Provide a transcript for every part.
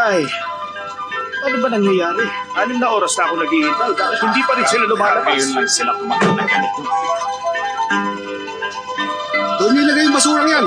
Ay, ano ba nangyayari? 6 na oras na ako naghihintay. Bakit hindi pa rin sila lumalabas? Ngayon lang sila kumakas na ganito. Doon niyo ilagay yung basurang yan.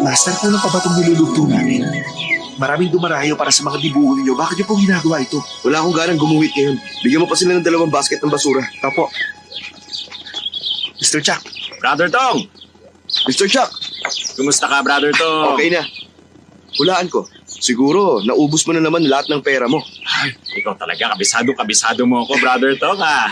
Master, ano pa ba itong nilulugtong namin? Maraming dumarayo para sa mga dibuho ninyo. Bakit niyo pong ginagawa ito? Wala akong ganang gumuhit ngayon. Bigyan mo pa sila ng 2 basket ng basura. Tapo. Mr. Chuck, Brother Tong! Mr. Chuck, Kumusta ka, Brother Tong? okay na. Hulaan ko. Siguro, naubos mo na naman lahat ng pera mo. Ay, ikaw talaga, kabisado mo ako, Brother Tong, ha?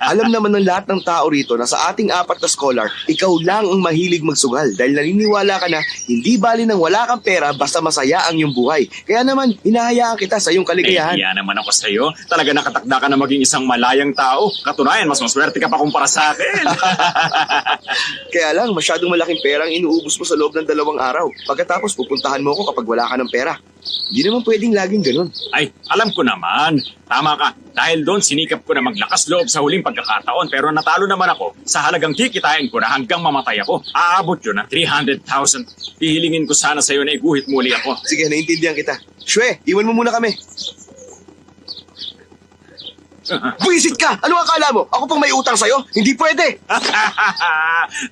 Alam naman ng lahat ng tao rito na sa ating 4 na scholar, ikaw lang ang mahilig magsugal dahil naniniwala ka na hindi bali ng wala kang pera basta masaya ang iyong buhay. Kaya naman, hinahayaan kita sa iyong kaligayahan. Iya naman ako sa'yo. Talaga nakatakda ka na maging isang malayang tao. Katunayan, mas maswerte ka pa kumpara sa akin. Kaya lang, masyadong malaking pera ang inuubos mo sa loob ng 2 araw. Pagkatapos, pupuntahan mo ako kapag wala ka ng pera. Hindi naman pwedeng laging ganun. Ay, alam ko naman. Tama ka. Dahil doon, sinikap ko na maglakas loob sa huling pagkakataon. Pero natalo naman ako sa halagang kikitain ko na hanggang mamatay ako. Aabot yun ng 300,000. Hihilingin ko sana sa'yo na iguhit muli ako. Sige, naintindihan kita. Shwe, iwan mo muna kami. Buisit ka! Ano akala mo? Ako pang may utang sa'yo? Hindi pwede!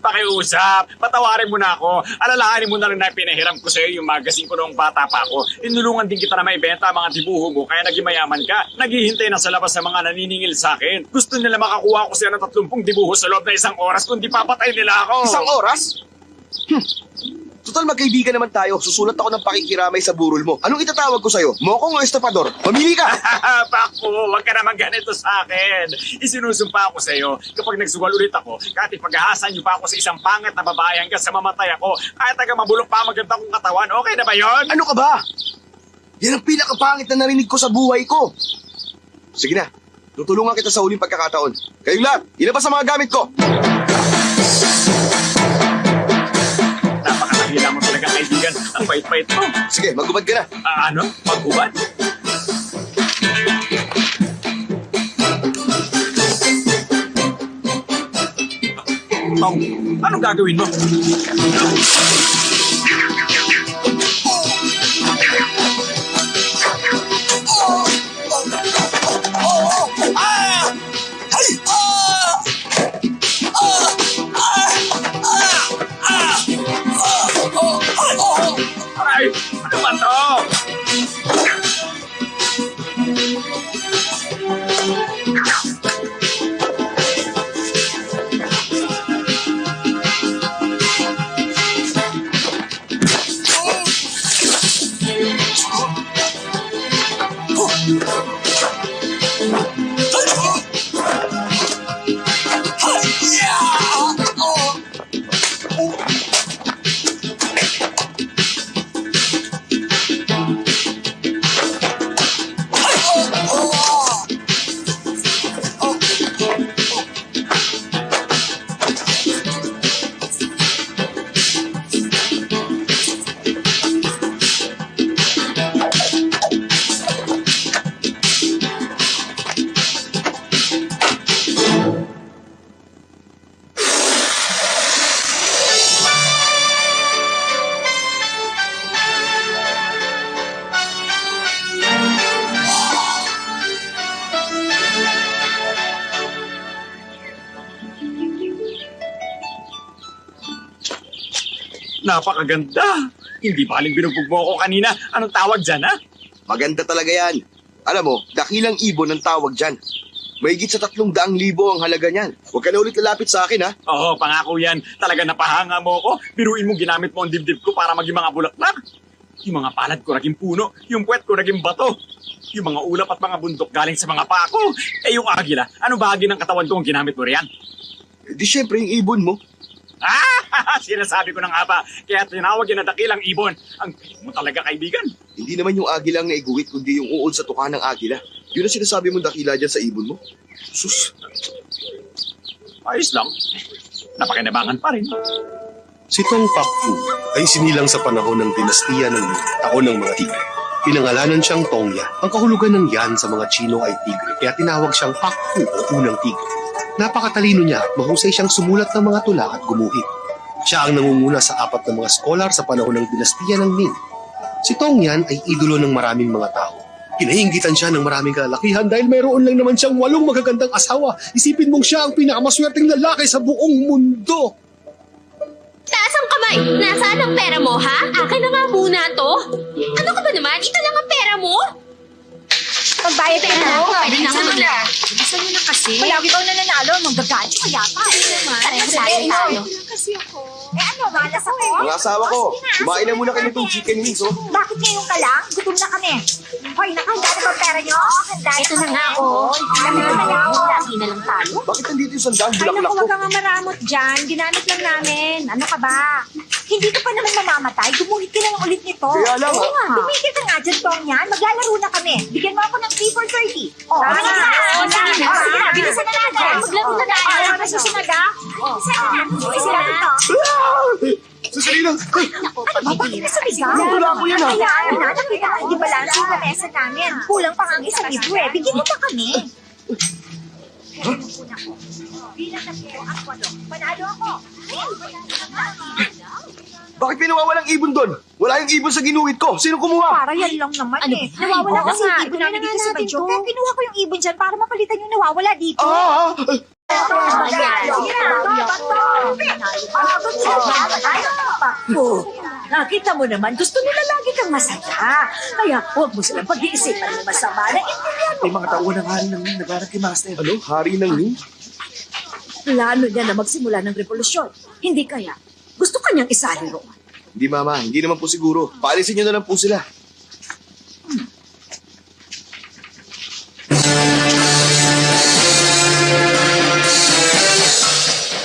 Pakiusap, patawarin mo na ako. Alalahanin mo na rin na pinahiram ko sa'yo yung magazine ko noong bata pa ako. Tinulungan din kita na maibenta ang mga dibuho mo kaya naging mayaman ka. Naghihintay na sa labas sa mga naniningil sa akin. Gusto nila makakuha ko sila ng 30 dibuho sa loob na 1 oras kundi papatay nila ako. 1 oras? Total magkaibigan naman tayo. Susulat ako ng pakikiramay sa burol mo. Anong itatawag ko sa'yo? Mokong o estapador? Mamili ka! Paku, wag ka naman ganito sa akin. Isinusumpa ako sa'yo. Kapag nagsugal ulit ako, kahit ipag-ahasan niyo pa ako sa isang pangat na babae hanggang sa mamatay ako, kahit taga mabulok pa maganda kong katawan, okay na ba yon? Ano ka ba? Yan ang pinakapangit na narinig ko sa buhay ko. Sige na, tutulungan kita sa huling pagkakataon. Kayong lahat, ilabas ang mga gamit ko. Napakakahila mo talaga, kaibigan. Ang bait-bait mo. Sige, magubad ka na. Ano? Maghubad? Oh, anong gagawin mo? Ay, ano ba to? Napakaganda. Hindi baling binugbog mo ako kanina. Anong tawag dyan, ha? Maganda talaga yan. Alam mo, dakilang ibon ang tawag dyan. Mahigit sa 300,000 ang halaga niyan. Huwag ka na ulit lalapit sa akin, ha? Oo, pangako yan. Talaga napahanga mo ako. Biruin mo ginamit mo ang dibdib ko para maging mga bulaklak. Yung mga palad ko naging puno, yung puwet ko naging bato. Yung mga ulap at mga bundok galing sa mga paa ko. Eh yung agila, ano bahagi ng katawan ko ang ginamit mo riyan? Di syempre yung ibon mo. Ah, sinasabi ko na nga ba, kaya tinawag yun na dakilang ibon. Ang pilit mo talaga, kaibigan. Hindi naman yung agila ang naiguhit, kundi yung uod sa tuka ng agila. Yun ang sinasabi mong dakila dyan sa ibon mo. Sus, Ayos lang. Napakinabangan pa rin. Si Tong Pakfu ay sinilang sa panahon ng dinastiya ng taon ng mga tigre. Pinangalanan siyang Tongya. Ang kahulugan ng yan sa mga Chino ay tigre, kaya tinawag siyang Pakfu o unang tigre. Napakatalino niya at mahusay siyang sumulat ng mga tula at gumuhit. Siya ang nangunguna sa 4 na mga scholar sa panahon ng dinastiya ng Ming. Si Tongyan ay idolo ng maraming mga tao. Hinahingitan siya ng maraming kalalakihan dahil mayroon lang naman siyang 8 magagandang asawa. Isipin mong siya ang pinakamaswerteng lalaki sa buong mundo. Taas ang kamay! Nasaan ang pera mo, ha? Akin na nga muna to. Ano ka ba naman? Ito lang ang pera mo? Pagbayad tayo na ako. Bilisan mo na. Bilisan mo na kasi. Palagi daw nananalo. Manggagacho kaya pa. Pareho tayo. Kasi ako. ano, malas ako. Mga asawa ko, kumain na muna kayo itong chicken wings, oh. Bakit ngayon ka lang? Gutom na kami. Hoy, nakahanda na ba ang pera nyo? Handa na. Ito na nga, oh. Lagi na lang tayo. Bakit nandito yung sandaan? Ay, Bulaklak naku, ko. wag kang maramot dyan. Ginamit lang namin. Ano ka ba? Hindi ka pa naman mamamatay. Gumuhit ka lang ulit nito. Kaya lang, Oo nga. Tumigil ka nga dyan, Tong, yan. Maglalaro na kami. Bigyan mo ako ng 3 for 30. Oh, sige na. Sige na. Bilisan na natin. Maglaro na tayo. Ano na susunod, ha? Bilisan na natin. Bilisan na natin. Sasali lang. Bakit na sa bigas? Wala ko yan, ha? Ayan, nakita ko, di balanse yung mesa namin. Kulang pa nga ang isang libro eh. Bigyan mo pa kami. Bilang na po ang walo. Panalo ako. Bakit pinawawalang ibon doon? Wala yung ibon sa ginuhit ko. Sino kumuha? Para yan lang naman Ano eh. ba? Nawawala Oo kasi nga, yung ibon kunin namin na dito sa natin badyo. to. Kaya kinuha ko yung ibon dyan para mapalitan yung nawawala dito. Nakita mo naman, gusto nila lagi kang masaya. Kaya huwag mo silang pag-iisipan ng masama na May mga tauhan ng hari ng nagharap kay Master. Ano? Hari ng Ling? plano niya na magsimula ng revolusyon. Hindi kaya, gusto kanyang isali roon. Hindi, Mama. Hindi naman po siguro. Paalisin nyo na lang po sila.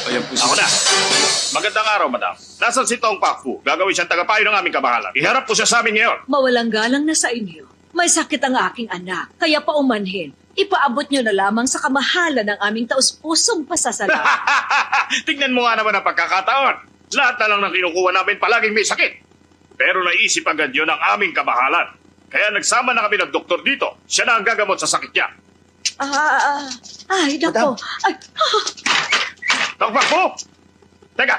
Ayan po ako na. Magandang araw, madam. Nasaan si Tong Pakfu? Gagawin siyang tagapayo ng aming kabahalan. Iharap ko siya sa amin ngayon. Mawalang galang na sa inyo. May sakit ang aking anak, kaya paumanhin. Ipaabot niyo na lamang sa kamahalan ng aming taus-pusong pasasalamat. Tignan mo nga naman ang pagkakataon. Lahat na lang ng kinukuha namin palaging may sakit. Pero naisip agad yun ang aming kabahalan. Kaya nagsama na kami ng doktor dito. Siya na ang gagamot sa sakit niya. Ay, nako. Ay, Tong Pakfu! Teka,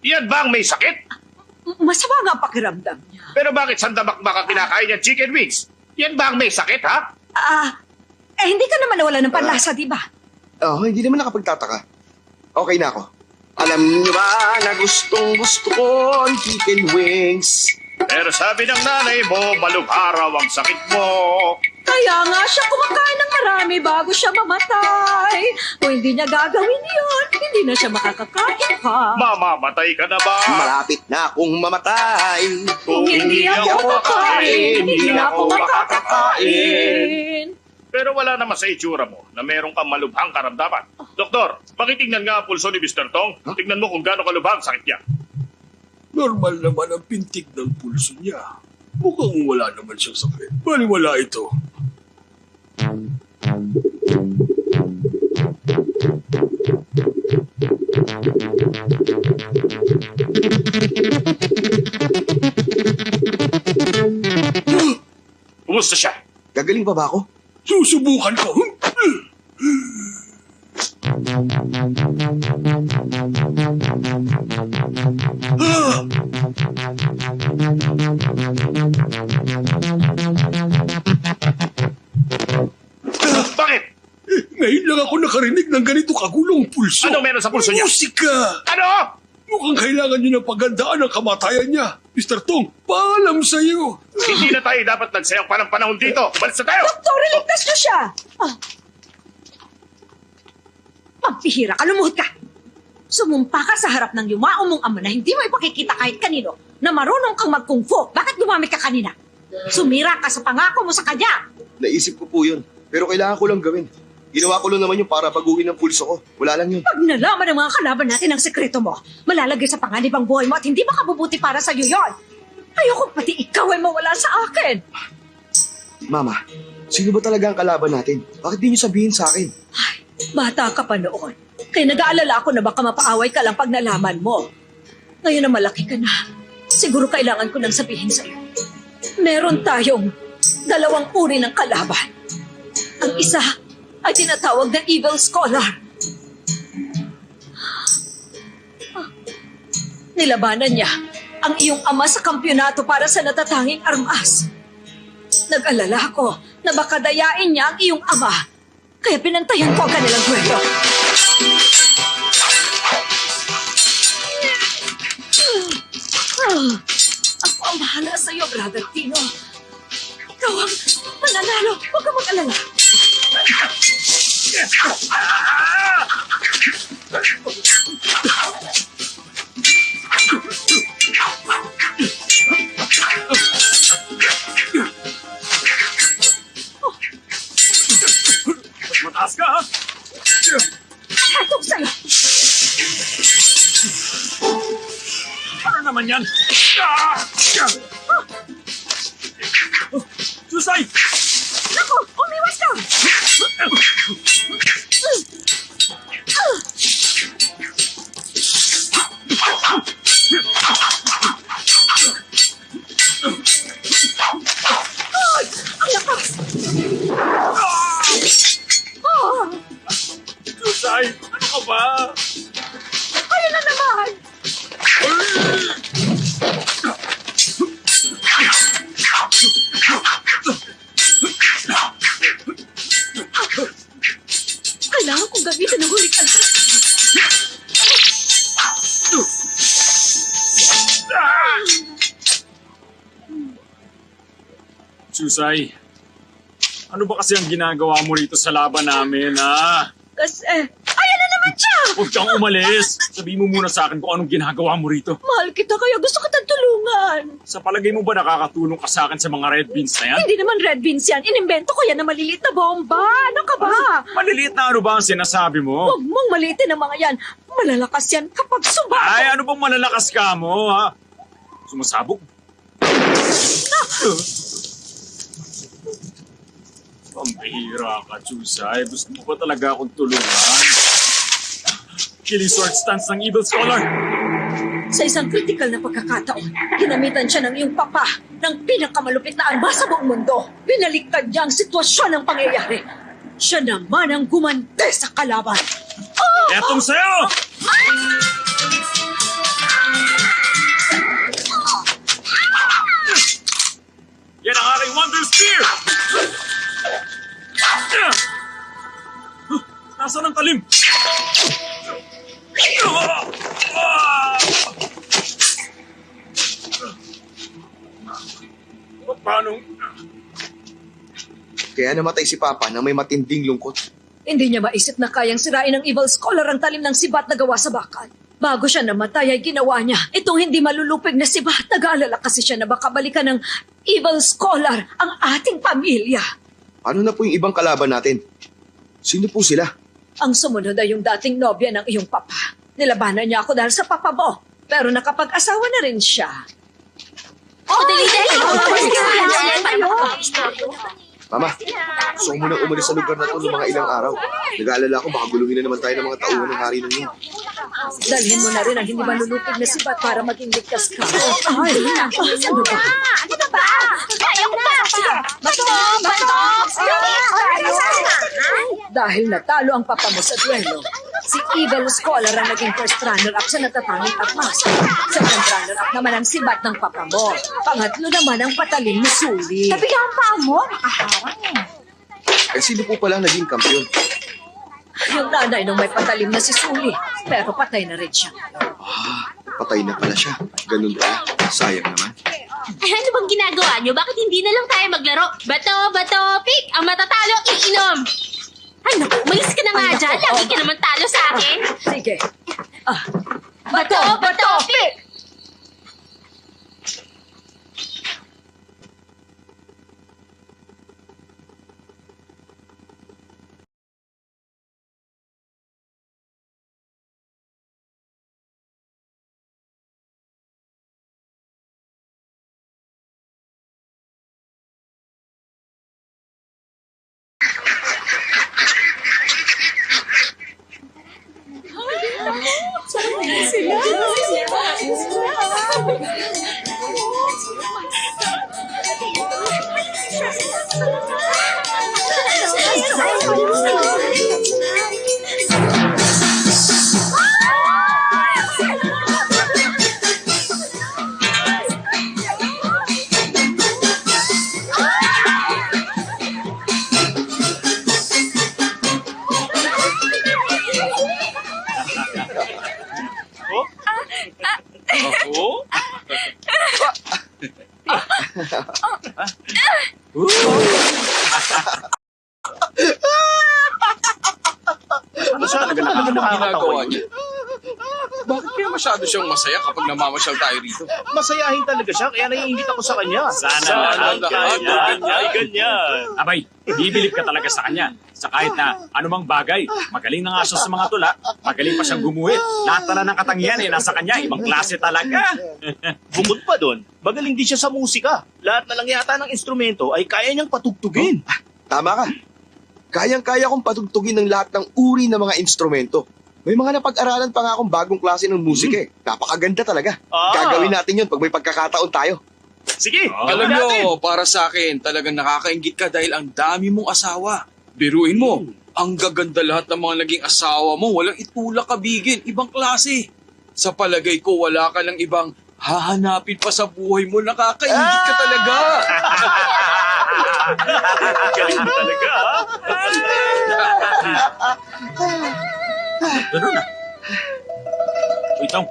yan ba ang may sakit? masama nga ang pakiramdam niya. Pero bakit sandabak-bak ang kinakain niya chicken wings? Yan ba ang may sakit, ha? Hindi ka naman nawala ng panlasa, di ba? Oh, hindi naman nakapagtataka. Okay na ako. Alam niyo ba na gustong gusto ko ang chicken wings? Pero sabi ng nanay mo, malubha raw ang sakit mo. Kaya nga siya kumakain ng marami bago siya mamatay. Kung hindi niya gagawin yun, hindi na siya makakakain pa. Mamamatay ka na ba? Malapit na akong mamatay. Kung hindi ako makakain, hindi na ako makakakain. Pero wala naman sa itsura mo na meron kang malubhang karamdaman. Doktor, pakitingnan nga ang pulso ni Mr. Tong. Tingnan mo kung gaano kalubhang sakit niya. Normal naman ang pintig ng pulso niya. Mukhang wala naman siyang sakit. Baliwala ito. Kumusta siya? Gagaling pa ba ako? Susubukan ko. Bakit? Ngayon lang ako nakarinig ng ganito kagulong pulso. Ano meron sa pulso niya? Musika! Ano? Mukhang kailangan niyo ng paghandaan ang kamatayan niya. Mr. Tong, paalam sa iyo. Hindi na tayo dapat nagsayang panahon dito. Balis na tayo! Doktor, iligtas niyo siya! Pampihira ka, lumuhod ka! Sumumpa ka sa harap ng yumao mong ama na hindi mo ipakikita kahit kanino na marunong kang mag-kung fu. Bakit tumamig ka kanina? Sumira ka sa pangako mo sa kanya. Naisip ko po yun. Pero kailangan ko lang gawin. Ginawa ko lang naman yung para baguhin ang pulso ko. Wala lang yun. Pag nalaman ng mga kalaban natin ang sekreto mo, malalagay sa panganib ang buhay mo at hindi makabubuti para sa'yo yon. Ayoko pati ikaw ay mawala sa akin. Mama, sino ba talaga ang kalaban natin? Bakit di niyo sabihin sa akin? Bata ka pa noon. Kaya nag-aalala ako na baka mapaaway ka lang pag nalaman mo. Ngayon na malaki ka na, siguro kailangan ko nang sabihin sa'yo. Meron tayong dalawang uri ng kalaban. Ang isa ay tinatawag na Evil Scholar. Nilabanan niya ang iyong ama sa kampyonato para sa natatanging armas. Nag-alala ko na baka dayain niya ang iyong ama. Kaya pinantayan ko ang kanilang duelo. Ako ang bahala sa iyo, Brother Tino. Ikaw ang mananalo. Huwag ka mag-alala. Mataas ka, ha? Hatog sa'yo. Ano naman yan? Susay! Naku, umiwas ka. Ay, ang lakas. Susay! Ano ka ba? Ayun na naman. Kailangan kong gamitin ng hurrikan. Susay, ano ba kasi ang ginagawa mo rito sa laban namin, ha? Kasi, ayan na naman siya! Huwag kang umalis. Sabihin mo muna sa akin kung anong ginagawa mo rito. Mahal kita kaya gusto kitang tulungan. Sa palagay mo ba nakakatulong ka sa akin sa mga red beans na yan? Hindi naman red beans yan. Inimbento ko yan na maliliit na bomba. Ano ka ba? Maliliit na ano ba ang sinasabi mo? Huwag mong maliitin ang mga yan. Malalakas yan kapag sumagot. Ay, ano bang malalakas ka mo, ha? Sumasabog? Pambihira ka, Chusay. Gusto mo ba talaga akong tulungan? Killing sword stance ng Evil Scholar. Sa isang critical na pagkakataon, ginamitan siya ng iyong papa ng pinakamalupit na armas sa buong mundo. Binaliktad niya ang sitwasyon ng pangyayari. Siya naman ang gumante sa kalaban. Etong sa'yo! Yan ang aking Wonder Spear! Nasaan ang talim? Paano? Kaya namatay si Papa na may matinding lungkot. Hindi niya maisip na kayang sirain ng Evil Scholar ang talim ng sibat na gawa sa bakal. Bago siya namatay ay ginawa niya itong hindi malulupig na sibat. Nag-aalala kasi siya na baka balikan ng Evil Scholar ang ating pamilya. Ano na po yung ibang kalaban natin? Sino po sila? Ang sumunod ay yung dating nobya ng iyong papa. Nilabanan niya ako dahil sa papa mo. Pero nakapag-asawa na rin siya. Dali. Mama, gusto ko munang umalis sa lugar na to ng mga ilang araw. Nag-aalala ko baka guluhin na naman tayo ng mga tauhan ng hari ng yun. Dalhin mo na rin ang hindi malulupig na sibat para maging ligtas ka. Ay, ano ba? Ano ba? Kaya ko pa! Sige! Bato! Dahil natalo ang papa mo sa duelo, si Evil Scholar ang naging first runner-up sa natatanging armas. Second runner-up naman ang sibat ng papa mo. Pangatlo naman ang patalim ni Suli. Nabigang ang paa mo, nakaharang eh. Eh sino po pala naging kampiyon? Yung nanay nung may patalim na si Suli, pero patay na rin siya. Patay na pala siya. Ganun ba? Sayang naman. Ay, ano bang ginagawa nyo? Bakit hindi na lang tayo maglaro? Bato, pick! Ang matatalo, iinom! Ay, naku, umalis ka na nga Ay, naku, dyan. Lagi oh. ka naman talo sa akin. Sige. Bato, pick! Masyado ka naman Ginagawa niya. Bakit kaya masyado siyang masaya kapag namamasyal tayo rito? Masayahin talaga siya, kaya naiingit ako sa kanya. Sana lahat Ay, ganyan. Abay, bibilip ka talaga sa kanya. Sa kahit na anumang bagay, magaling na nga siya sa mga tula, magaling pa siyang gumuhit. Lahat na ng katangian nasa kanya, ibang klase talaga. Bukod pa doon, magaling din siya sa musika. Lahat na lang yata ng instrumento ay kaya niyang patugtugin. Tama ka. Kayang-kaya kong patugtugin ng lahat ng uri ng mga instrumento. May mga napag-aralan pa nga akong bagong klase ng musika eh. Napakaganda talaga. Gagawin natin yun pag may pagkakataon tayo. Sige, Alam gawin natin. nyo, para sa akin, talagang nakakaingit ka dahil ang dami mong asawa. Biruin mo, ang gaganda lahat ng mga naging asawa mo, walang itulak kabigin, ibang klase. Sa palagay ko, wala ka lang ibang hahanapin pa sa buhay mo, nakakaingit ka talaga. Galing mo talaga, ha? Ganun na. Uy, Tom,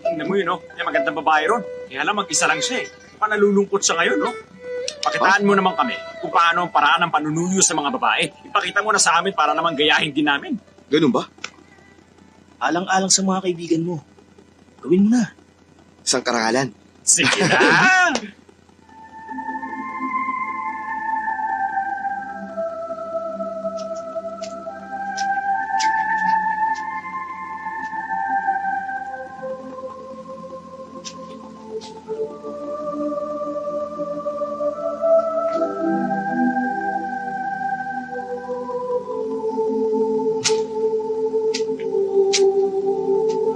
tingnan mo yun, no? Yung magandang babae ron. Kaya alam, mag-isa lang siya eh. Panalulungkot siya ngayon, no? Pakitaan mo naman kami kung paano ang paraan ng panunuyo sa mga babae. Ipakita mo na sa amin para naman gayahin din namin. Ganun ba? Alang-alang sa mga kaibigan mo. Gawin mo na. Isang karangalan. Sige na!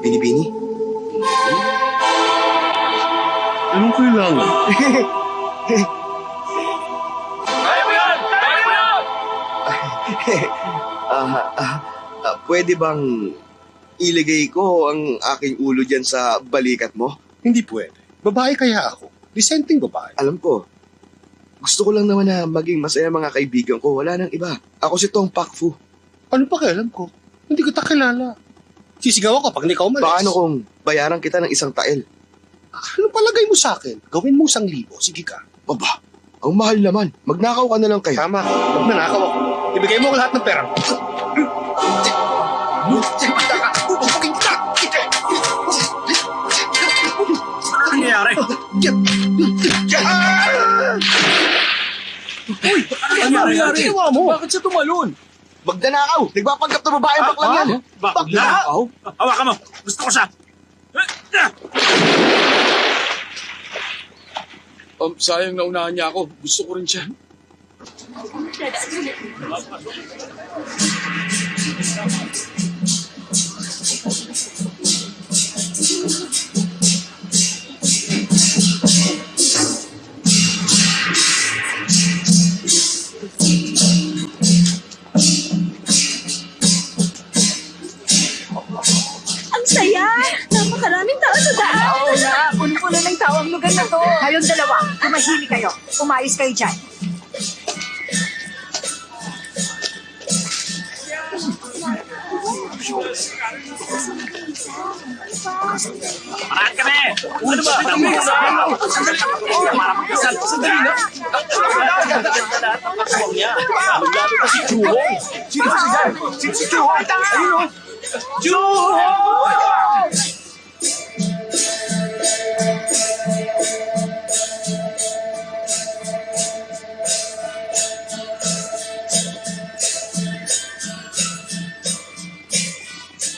Bini-bini. Anong kailangan? Pwede bang ilagay ko ang aking ulo dyan sa balikat mo? Hindi pwede. Babae kaya ako. Disenteng babae. Alam ko. Gusto ko lang naman na maging masaya mga kaibigan ko. Wala nang iba. Ako si Tong Pakfu. Ano pa kailan ko? Hindi kita kilala. Sisigaw ako pag hindi ka umalis. Paano kung bayaran kita ng isang tael? Ano palagay mo sa akin? Gawin mo 1,000. Sige ka. Aba, ang mahal naman. Magnakaw ka na lang kayo. Tama. Pag nanakaw ako, ibigay mo ko lahat ng pera. Ano nangyayari? Ano nangyari? Ginawa mo? Bakit siya tumalon? Magnanakaw! Nagpapanggap na babaeng baklang yan. Bakla? Hawakan mo! Gusto ko siya! Sayang na unahan niya ako. Gusto ko rin siya. Ang saya! Napakaraming tao sa daan! Oo na, puno-puno ng tao ang lugar na to. Kayong dalawa, tumahimik kayo. Umayos kayo dyan. Parahan kami! Ano ba? Para magkasal. Sandali na! Lalo na si Chuhong. Sino si Chuhong? Ayun, o. Chuhong!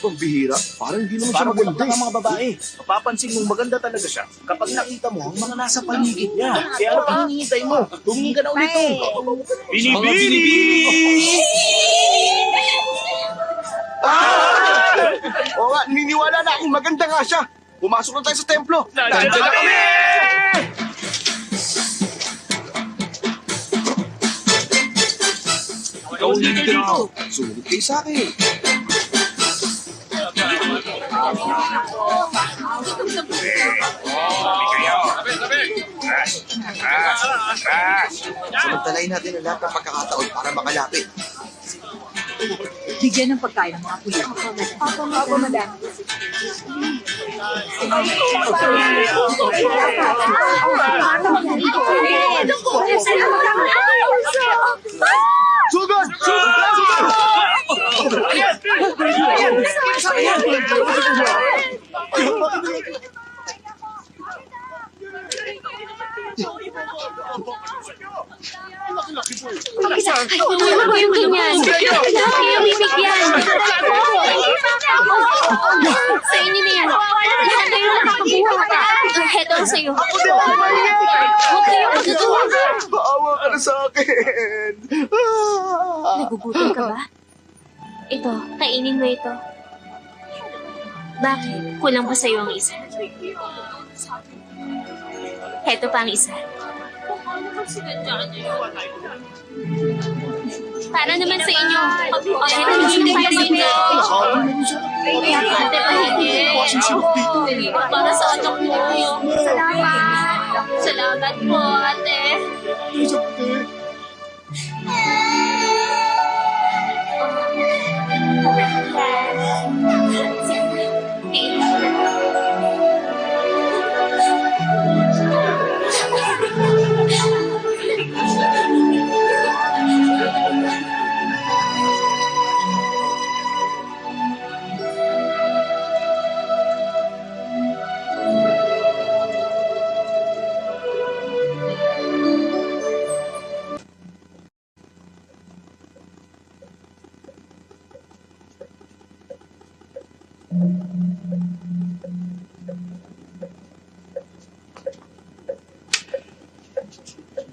Pambihira. Parang hindi naman siya Parang maganda. maganda mga babae. Mapapansin mong maganda talaga siya kapag nakita mo ang mga nasa paligid niya. Kaya ano pang hinihintay mo? Tumingin ka na ulit. Mga binibini! Oo nga, niniwala na akong maganda nga siya. Pumasok na tayo sa templo. Nandiyan na kami! Ikaw leader dito. Sumunod kayo sa akin. Samantalayin natin ang lahat ng pagkakataon para makalapit. Bigyan ng pagkain ng mga pulis. Opo, madam. Huwag kayong ganyan. Huwag kayong bibigyan. Sa inyo na yan. Lahat kayo nakakabuha. Heto ang sa'yo. Huwag kayong magagawa. Maawa ka na sa akin. Nagugutom ka ba? Ito, kainin mo ito. Bakit? Kulang pa sa'yo ang isa. Heto pa ang isa. Para naman sa inyo. O, heto yung para sa inyo. Ate, pahingi. Para sa anak mo. Salamat. Salamat po, ate.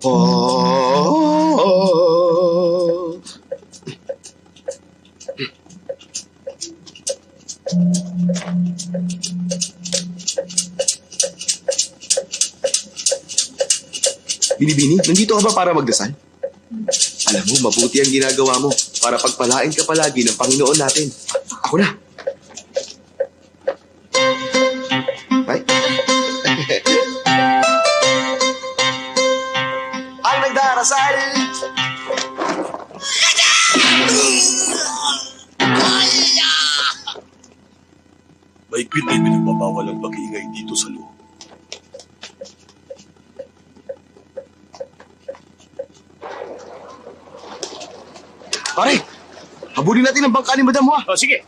Oh. Binibini, nandito ka ba para magdasal? Alam mo, mabuti ang ginagawa mo para pagpalain ka palagi ng Panginoon natin. Ako na. Ay. Ang nagdarasal! Mahigpit ay pinagbabawal ang pag-iingay dito sa loob. Pare, habulin natin ang bangka ni Madam Hua. O, sige.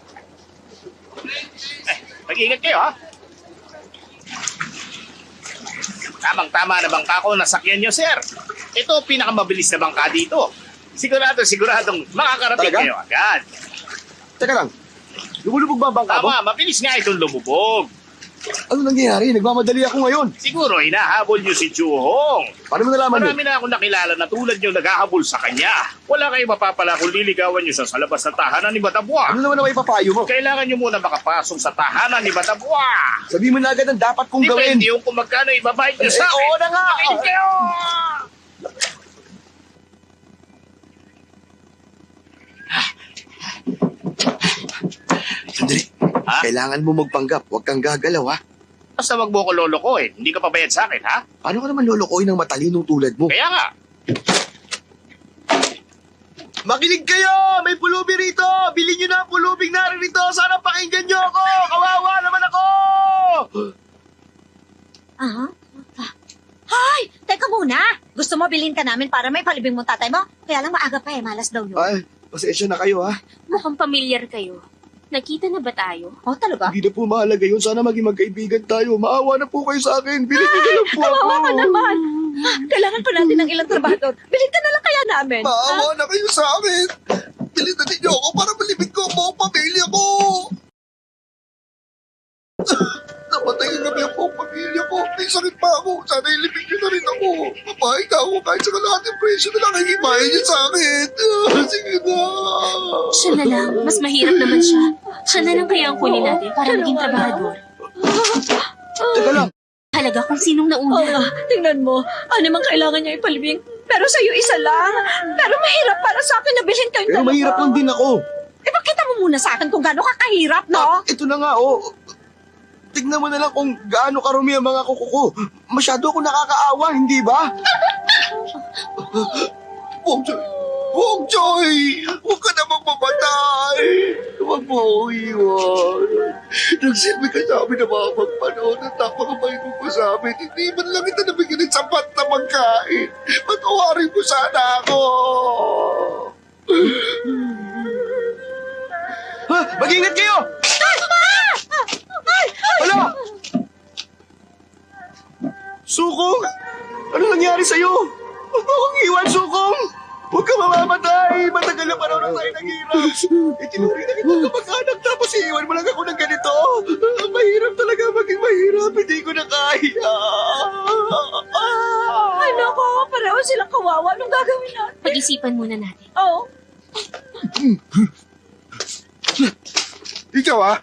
Mag-ingat kayo, ha? Tamang-tama na bangka ko nasakyan nyo, sir. Ito, pinakamabilis na bangka dito. Siguradong makakarating Talaga? kayo agad. Teka lang, lumulubog ba ang bangka mo? Tama, mabilis nga itong lumubog. Ano nangyayari? Nagmamadali ako ngayon. Siguro, hinahabol nyo si Chuhong. Paano mo nalaman yun? Marami na akong nakilala na tulad nyo naghahabol sa kanya. Wala kayong mapapala kung liligawan nyo siya sa labas ng tahanan ni Batabua. Ano naman ang ipapayo mo? Kailangan nyo muna makapasok sa tahanan ni Batabua. Sabihin mo na agad ang dapat kong gawin. Depende yung kung magkano ibabayad nyo sa akin. Oo na nga. Makinig kayo! Sandali. Ha? Kailangan mo magpanggap. Huwag kang gagalaw, ha? Basta wag mo ko lolokohin. Hindi ka pabayad sa akin, ha? Paano ka naman lolokohin ng matalinong tulad mo? Kaya nga. Makinig kayo! May pulubi rito! Bilhin nyo na ang pulubing naririto! Sana pakinggan nyo ako! Kawawa naman ako! Aha. Hoy! Teka muna! Gusto mo bilhin ka namin para may palibing mo tatay mo? Kaya lang maaga pa malas daw yun. Ay, pasensya na kayo, ha? Mukhang pamilyar kayo. Nakita na ba tayo? Oh, talaga? Hindi na po mahalaga yun. Sana maging magkaibigan tayo. Maawa na po kayo sa akin. Bilhin nyo na lang po ako. Kawawa ka naman. Kailangan pa natin ng ilang trabahador. Bilhin ka na lang kaya namin. Maawa na kayo sa akin. Bilhin na ninyo ako para malibig ko ang buong pamilya ko. Namatay ang gabi ang buong pamilya ko. May sakit pa ako. Sana ilibig nyo na rin ako. Mapahit ako kahit sa kalahating presyo na lang ang ibahin niyo sa akin. Sige na. Siya na lang. Mas mahirap naman siya. Siya na lang kaya ang kunin natin para maging trabahador. Teka lang. Halaga kung sinong Oo nauna. nga, tingnan mo. Ano mang kailangan niya ipalibing. Pero sa'yo isa lang. Pero mahirap para sa akin na bilhin kayong Pero dalawa. mahirap lang din ako. Eh, bakita mo muna sa akin kung gaano ka kahirap, no? Ito na nga, oh. Tignan mo na lang kung gaano karumi ang mga kuko ko. Masyado ako nakakaawa, hindi ba? Bong Joy! Huwag ka na magmamatay! Huwag mo ako iwan. Nagsilbi ka sa amin na mga magpanahon at napakabay mo sa amin. Hindi man lang ito nabigyan ng sapat na pagkain. Patawarin mo sana ako! Ha? Mag-ingat kayo! Wala! Suko! Ano nangyari sa'yo? Huwag mo akong iwan, Sukong! Huwag ka mamamatay! Matagal na panahon na tayo naghihirap! Itinuri na kita kamag-anak tapos iiwan mo lang ako ng ganito! Mahirap talaga maging mahirap! Hindi ko na kaya! Ano ko? Pareho silang kawawa. Anong gagawin natin? Pag-isipan muna natin. Oo. Ikaw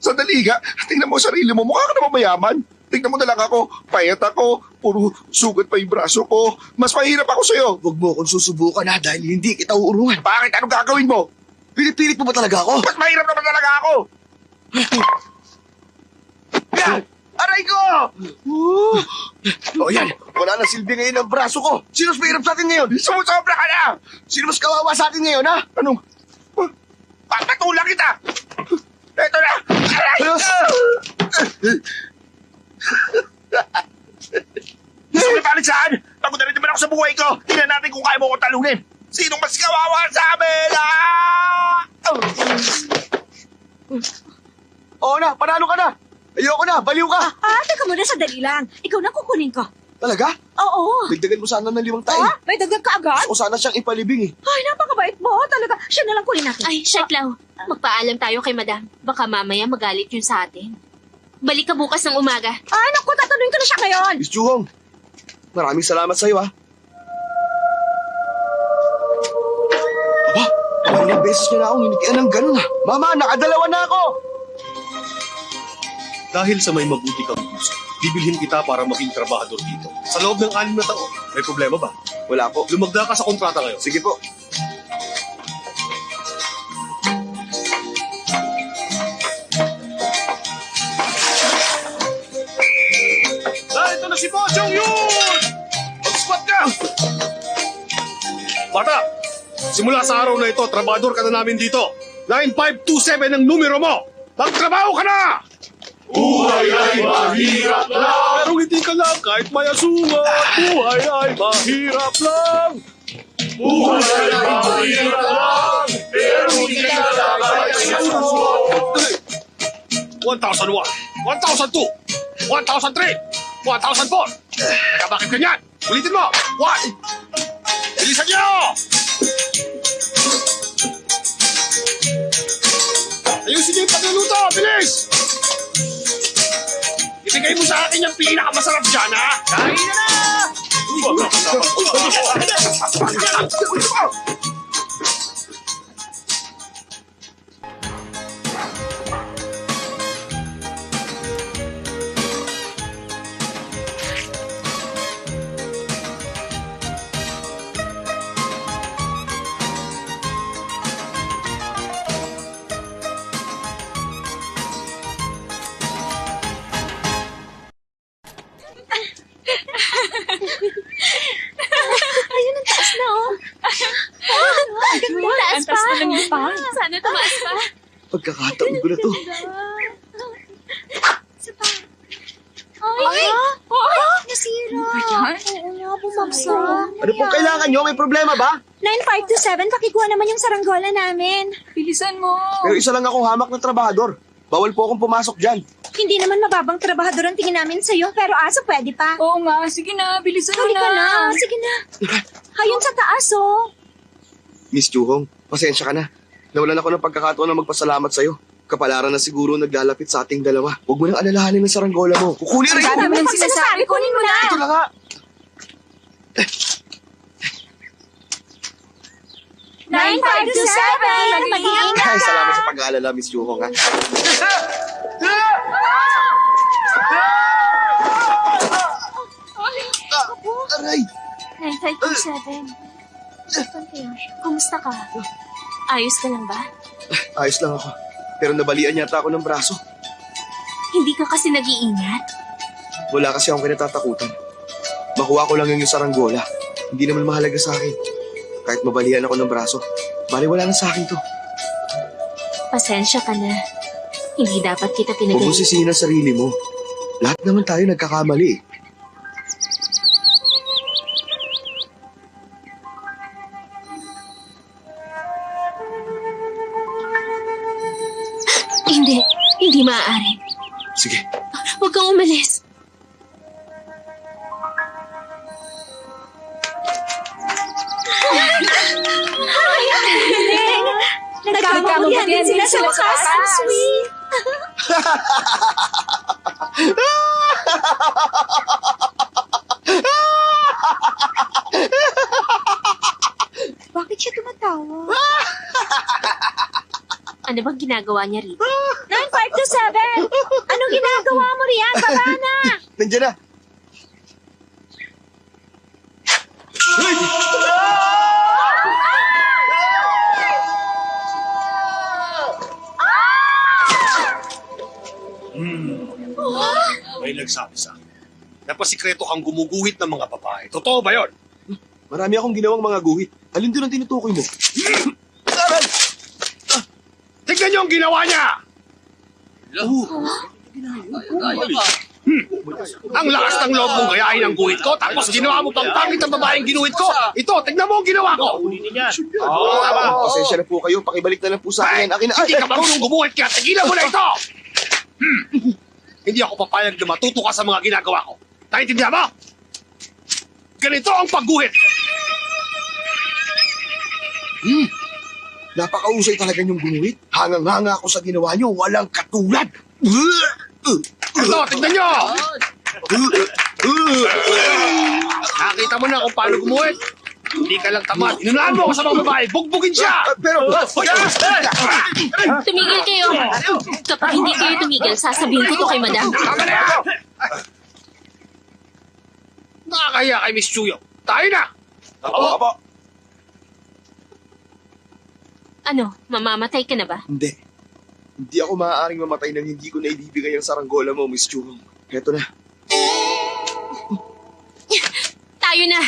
sandali ka. Tingnan mo ang sarili mo. Mukha ka naman mayaman. Tingnan mo na lang ako. Payat ako. Puro sugat pa yung braso ko. Mas mahirap ako sa'yo. Huwag mo akong susubukan dahil hindi kita uurungan. Bakit? Anong gagawin mo? Pinipilit mo ba talaga ako? Mas mahirap naman talaga ako. Yan! Aray ko! O yan, wala na silbi ngayon ang braso ko. Sino mas mahirap sa atin ngayon? Sumusobra ka na! Sino mas kawawa sa atin ngayon, ha? Anong? Papatulang kita! Ito na! Aray! Gusto mo ipalit saan? Pagod na rin naman ako sa buhay ko. Tingnan natin kung kaya mo ko talunin. Sinong mas kawawa sa amin? Oo na, panalo ka na. Ayoko na, baliw ka. Teka muna, sandali lang. Ikaw na kukunin ko. Talaga? Oo. Dagdagan mo sana ng 5 tayo. May dagdag ka agad? Gusto ko sana siyang ipalibing Ay, napakabait mo. Talaga, siya na lang kunin natin. Ay, Sharklaw, magpaalam tayo kay Madam. Baka mamaya magalit yun sa atin. Balik ka bukas ng umaga. Ay, naku, tatanungin ko na siya ngayon. Miss Juhong, maraming salamat sa'yo, ha. Aba, ilang beses niyo na akong hinitian ng ganun, ha. Mama, nakadalawa na ako. Dahil sa may mabuti kang puso, bibilhin kita para maging trabahador dito. Sa loob ng 6 na taon, may problema ba? Wala po. Lumagda ka sa kontrata ngayon. Sige po. Narito na si Bochong yun! Mag-squat ka! Bata, simula sa araw na ito, trabahador ka na namin dito. 9527 ang numero mo. Magtrabaho ka na! Buhay ay mahirap lang! Pero hindi ka lang kahit mayasumat. Buhay ay mahirap lang. Buhay ay mahirap lang! Pero hindi ka lang kahit mayasumat. 1,001, 1,002, 1,003, 1,004. Teka, bakit ganyan? Ulitin mo. 1. Bilisan niyo! Ayusin niyo yung pagluluto. Bilis! Ibigay mo sa akin yung pinakamasarap dyan, ha? Kain na na! Ayun, ang taas na, oh. Taas pa. Sana tumaas pa. Pagkakataon ko na to. Ay! Nasira. Oo nga, bumagsak. Ano pong kailangan nyo? May problema ba? 9527, pakikuha naman yung saranggola namin. Bilisan mo. Pero isa lang akong hamak na trabahador. Bawal po akong pumasok dyan. Hindi naman mababang trabahador ang tingin namin sa'yo, pero aso pwede pa. Oo nga, sige na. Bilisan mo Halika na, sige na. Hayun sa taas, oh. Miss Juhong, pasensya ka na. Nawalan ako ng pagkakataon na magpasalamat sa'yo. Kapalaran na siguro naglalapit sa ating dalawa. Huwag mo nang alalahanin ng saranggola mo. Kukunin rin Ang ko! dami ng sinasabi. Kunin mo na. Ito na nga! 9527! Mag-iingat Ay, ka! salamat sa pag-aalala, Miss Juhong, ha? Aray! 9527. Saan kaya siya? Kumusta ka? Ayos ka lang ba? Ayos lang ako. Pero nabalian yata ako ng braso. Hindi ka kasi nag-iingat. Wala kasi akong kinatatakutan. Makuha ko lang yung saranggola. Hindi naman mahalaga sa akin. Kahit mabalian ako ng braso, bali wala na sa akin to. Pasensya ka na. Hindi dapat kita Huwag mong pinagaling. sisihin ang sarili mo. Lahat naman tayo nagkakamali eh. Hindi maaari. Sige, Huwag kang umalis. Nagkamurihan din sila sa wakas. Ang sweet. Bakit siya tumatawa? Ano bang ginagawa niya rito? 9527! Anong ginagawa mo riyan? Baba na! Nandiyan na. May nagsabi sa akin. Napasikreto kang gumuguhit ng mga babae. Totoo ba yun? Marami akong ginawang mga guhit. Alin doon ang tinutukoy mo? Aral! Tignan niyo ang ginawa niya! Ang lakas ng loob mong gayahin ang guhit ko, tapos ginawa mo pang pangit ang babaeng ginuhit ko. Ito, tignan mo ang ginawa ko. Pasensya na po kayo. Pakibalik na lang po sa akin yan. Akin na. Hindi ka marunong gumuhit, kaya tigilan mo na ito! Hindi ako papayag na matuto ka sa mga ginagawa ko. Naintindihan mo? Ganito ang pagguhit. Napakausay talaga niyong gunuit. Hangang-hanga ako sa ginawa niyo. Walang katulad. Ito, tignan nyo! Nakita mo na kung paano gumuhit. Hindi ka lang tamad. Inunahan mo ako sa mga babae. Bugbugin siya! Pero... Tumigil kayo! Kapag hindi kayo tumigil, sasabihin ko to kay madam. Tama na yan! Nakakahiya kay Miss Chuyo. Tayo na! Apo. Ano, mamamatay ka na ba? Hindi. Hindi ako maaaring mamatay nang hindi ko na ibibigay ang saranggola mo, Miss Churong. Heto na. Tayo na!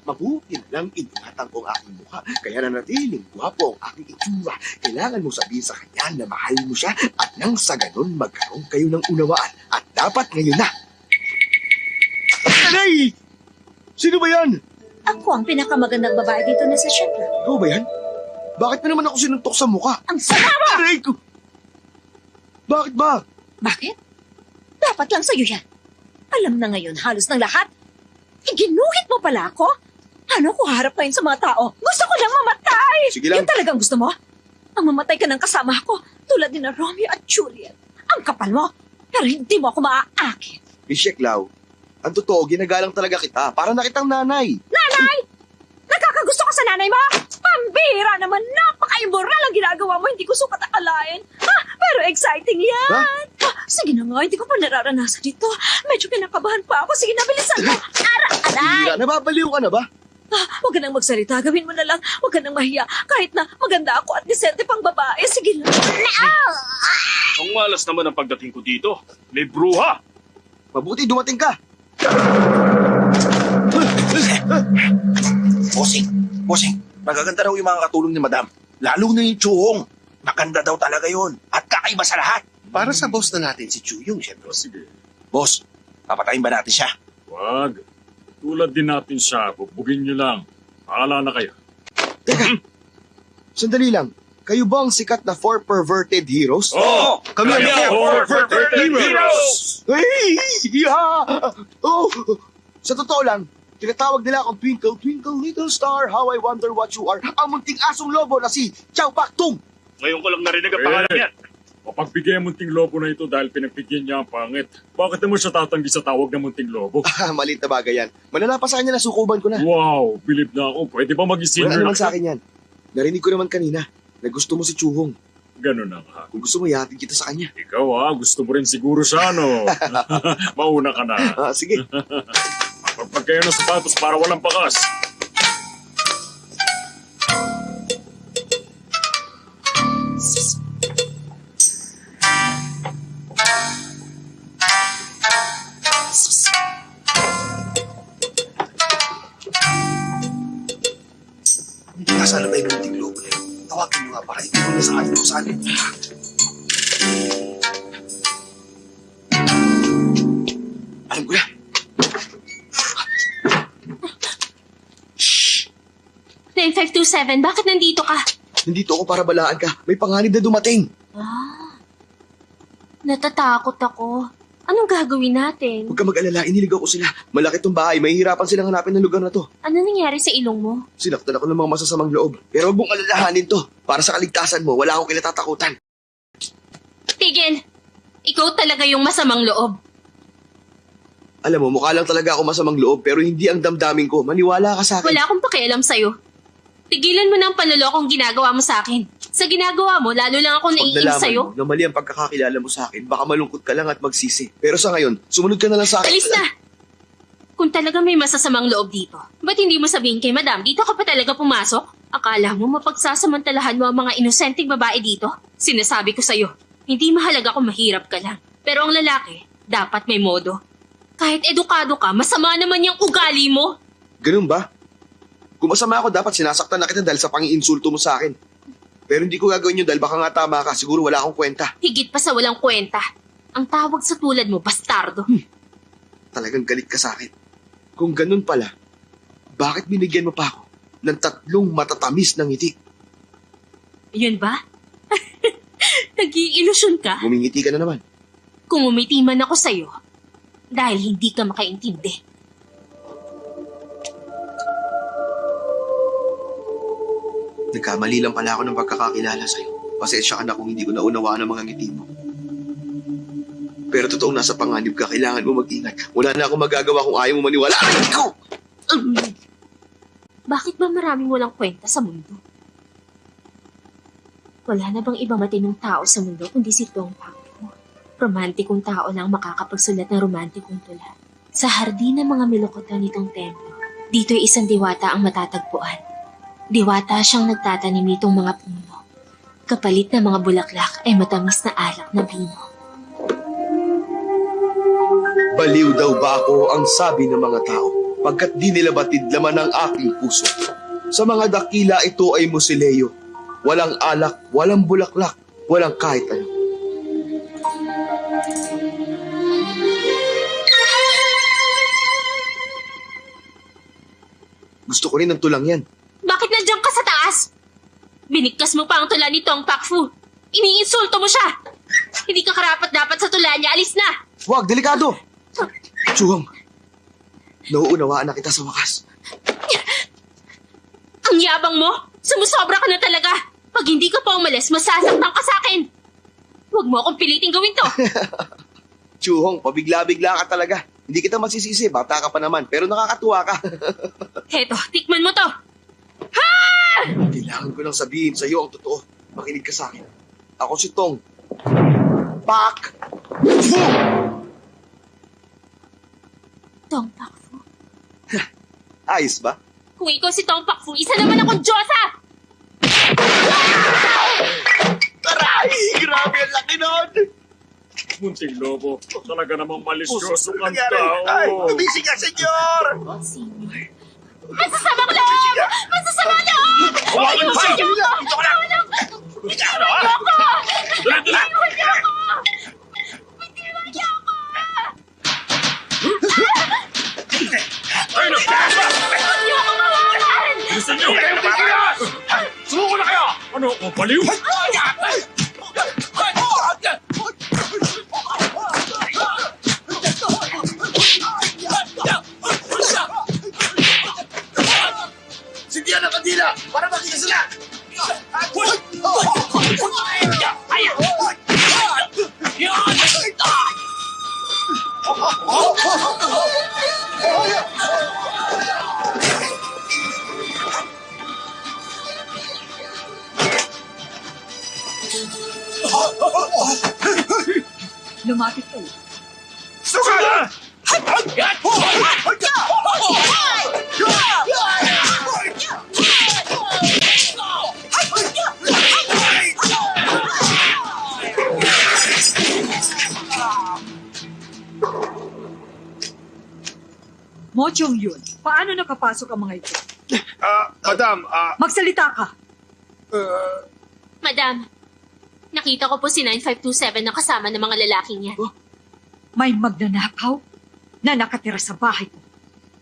Mabuti lang ingatan ko ang aking mukha. Kaya nanatiling gwapo ang aking itsura. Kailangan mo sabihin sa kanya na mahal mo siya at nang sa ganun magkaroon kayo ng unawaan. At dapat ngayon na. Aray! Sino ba yan? Ako ang pinakamagandang babae dito na sa Shetland. Ikaw ba yan? Bakit na naman ako sinuntok sa mukha? Ang sama mo! Aray ko! Bakit ba? Bakit? Dapat lang sa'yo yan. Alam na ngayon halos ng lahat. Iginuhit mo pala ako? Ano ko harap ngayon sa mga tao? Gusto ko lang mamatay! Sige lang. Yan talagang gusto mo? Ang mamatay ka ng kasama ko, tulad ni na Romeo at Juliet. Ang kapal mo, pero hindi mo ako maaakit. Miss Sheklaw, ang totoo, ginagalang talaga kita. Para na kitang nanay. Nanay! Nakakagusto ka sa nanay mo? Pambihira naman, napaka-immoral ang ginagawa mo, hindi ko sukat akalain. Ha? Pero exciting yan! Ha? Sige na nga, hindi ko pa nararanasan dito. Medyo kinakabahan pa ako. Sige na, bilisan mo. Aray! Bira, nababaliw ka na ba? Huwag ka nang magsalita. Gawin mo na lang. Huwag ka nang mahiya. Kahit na maganda ako at disente pang babae. Sige lang. Ang malas naman ang pagdating ko dito. May bruha! Mabuti dumating ka. Bossing, magaganda raw yung mga katulong ni Madam. Lalo na yung Chuhong. Maganda daw talaga yon at kakaiba sa lahat. Para sa boss na natin si Chuyong, syempre. Sige, Boss, papatayin ba natin siya? wag. Tulad din natin siya, bubugin niyo lang. Paala na kayo. Sandali lang. Kayo ba ang sikat na 4 perverted heroes? Oo! Kami ang four perfect heroes! Hey! Yeah! Oh! Sa totoo lang, tinatawag nila akong Twinkle, Twinkle, Little Star, How I Wonder What You Are, ang munting asong lobo na si Chow Pak Tung! Ngayon ko lang narinig ang pangalan niyan. Mapagbigay ang munting lobo na ito dahil pinagbigyan niya ang pangit. Bakit naman siya tatanggi sa tawag ng munting lobo? Malit na bagay yan. Malala pa sa kanya na sukuban ko na. Wow, believe na ako. Pwede ba mag-senior Wala na naman sa akin yan. Narinig ko naman kanina na gusto mo si Chuhong. Ganun na nga. Kung gusto mo, ihatid kita sa kanya. Ikaw gusto mo rin siguro siya, no? Mauna ka na. Sige. Pagpag kayo ng sapatos para walang pakas. Nasaan na ba yung munting lobo na yun? Tawagin mo nga para ikaw na sa akin kung saan. Alam ko na. Shh! 9527, bakit nandito ka? Nandito ako para balaan ka. May panganib na dumating. Natatakot ako. Anong gagawin natin? Huwag ka mag-alala, iniligaw ko sila. Malaki tong bahay, mahihirapan silang hanapin ng lugar na to. Ano nangyari sa ilong mo? Sinaktan ako ng mga masasamang loob. Pero huwag mong alalahanin to. Para sa kaligtasan mo, wala akong kinatatakutan. Tigil! Ikaw talaga yung masamang loob. Alam mo, mukha lang talaga ako masamang loob, pero hindi ang damdamin ko. Maniwala ka sa akin. Wala akong pakialam sa'yo. Tigilan mo na ang panlolokong ginagawa mo sa akin. Sa ginagawa mo, lalo lang ako Pag naiinis nalaman sa'yo. mo na mali ang pagkakakilala mo sa akin, baka malungkot ka lang at magsisi. Pero sa ngayon, sumunod ka na lang sa akin. Alis na! Kung talaga may masasamang loob dito, ba't hindi mo sabihin kay madam, dito ka pa talaga pumasok? Akala mo mapagsasamantalahan mo ang mga inosenteng babae dito? Sinasabi ko sa'yo, hindi mahalaga kung mahirap ka lang. Pero ang lalaki, dapat may modo. Kahit edukado ka, masama naman yung ugali mo. Ganun ba? Kung masama ako, dapat sinasaktan na kita dahil sa pangiinsulto mo sa akin. Pero hindi ko gagawin yun dahil baka nga tama ka. Siguro wala akong kwenta. Higit pa sa walang kwenta. Ang tawag sa tulad mo, bastardo. Talagang galit ka sa akin. Kung ganun pala, bakit binigyan mo pa ako ng 3 matatamis ng ngiti? Yun ba? Nag-iilusyon ka? Ngumingiti ka na naman. Kung umiti man ako sa'yo, dahil hindi ka makaintindi. Nagkamali lang pala ako ng pagkakakilala sa'yo. Pasensya ka na kung hindi ko naunawaan ang mga ngiti mo. Pero totoong nasa panganib ka, kailangan mo mag-ingat. Wala na akong magagawa kung ayaw mo maniwala. Aray ko! Bakit ba maraming walang kwenta sa mundo? Wala na bang iba matinong tao sa mundo kundi si Tong Pakfu? Romantikong tao lang makakapagsulat ng romantikong tula. Sa hardin ng mga milokotan nitong templo, dito'y isang diwata ang matatagpuan. Diwata siyang nagtatanim nitong mga puno. Kapalit na mga bulaklak ay matamis na alak na bino. Baliw daw ba ako ang sabi ng mga tao pagkat di nila batid laman ang aking puso. Sa mga dakila ito ay musileyo. Walang alak, walang bulaklak, walang kahit ano. Gusto ko rin ng tulang yan. Bakit nandiyan ka sa taas? Binigkas mo pa ang tula ni Tong Pakfu. Iniinsulto mo siya. Hindi ka karapat-dapat sa tula niya. Alis na! Huwag, delikado! Chuhong, nauunawaan na kita sa wakas. Ang yabang mo! Sumusobra ka na talaga! Pag hindi ka pa umalis, masasaktan ka sa akin! Huwag mo akong piliting gawin to! Chuhong, pabigla-bigla ka talaga. Hindi kita masisisi, bata ka pa naman, pero nakakatuwa ka. Heto, tikman mo to! Ha! Kailangan ko lang sabihin sa iyo ang totoo. Makinig ka sa akin. Ako si Tong Pakfu! Tong Pakfu? Ayos ba? Kung ikaw si Tong Pakfu, isa naman akong Diyosa! Aray! Grabe ang laki nun! Munting lobo, talaga namang malisyoso Puso, kang nangyari? Ay, tao. tumising ka, senyor! Senior. Masasamang loob! Masasamang loob! Huwagin mo siya! Ayoko! Dito ka na! Ikaw, ano, ha? Dula, dula! Ay, no! Gusto niyo kayo matigas! Sumuko na kayo! Ano, o baliw? Sindihan ang kandila para makita sila! Lumapit kayo. Suka! Mo Chong Yun, paano nakapasok ang mga ito? Madam, Magsalita ka! Madam, nakita ko po si 9527 na kasama ng mga lalaking yan. May magnanakaw na nakatira sa bahay ko.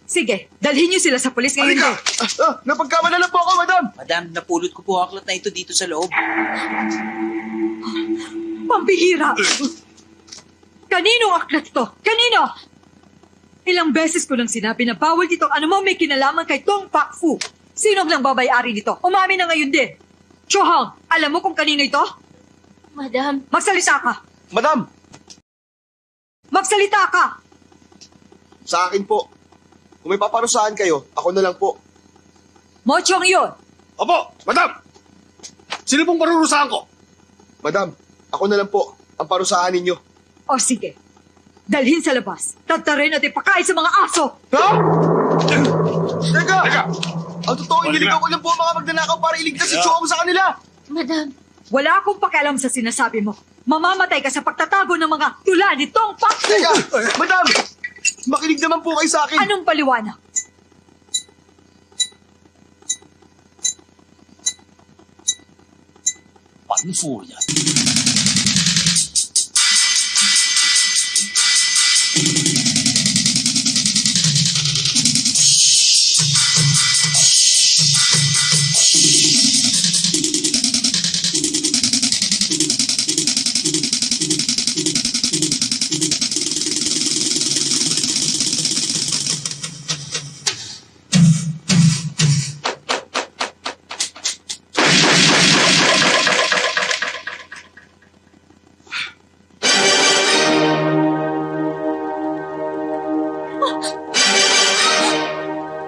Sige, dalhin niyo sila sa pulis ngayon. Napagkamala na po ako, madam! Madam, napulot ko po ang aklat na ito dito sa loob. Pambihira! Kaninong aklat ito? Kanino? Ilang beses ko lang sinabi na bawal dito ano mo may kinalaman kay Tong Pak Fu. Sino ang babayari nito? Umamin na ngayon din. Chohang, alam mo kung kanino ito? Madam, Magsalita ka! Madam, Magsalita ka! sa akin po. Kung may paparusahan kayo, ako na lang po. Mo Chong yun! Opo, madam! Sino pong parurusahan ko? Madam, ako na lang po ang parusahan ninyo. O sige, dalhin sa labas. Tatarin at ipakain sa mga aso! Ha? Teka! Teka! Ang totoo, Wala iniligaw na. ko lang po ang mga magnanakaw para iligtas si Chong sa kanila. madam, Wala akong pakialam sa sinasabi mo. Mamamatay ka sa pagtatago ng mga tula ni Tong Pak Fu! Teka! Madam! Makinig naman po kayo sa akin. Anong paliwanag? Panfuya.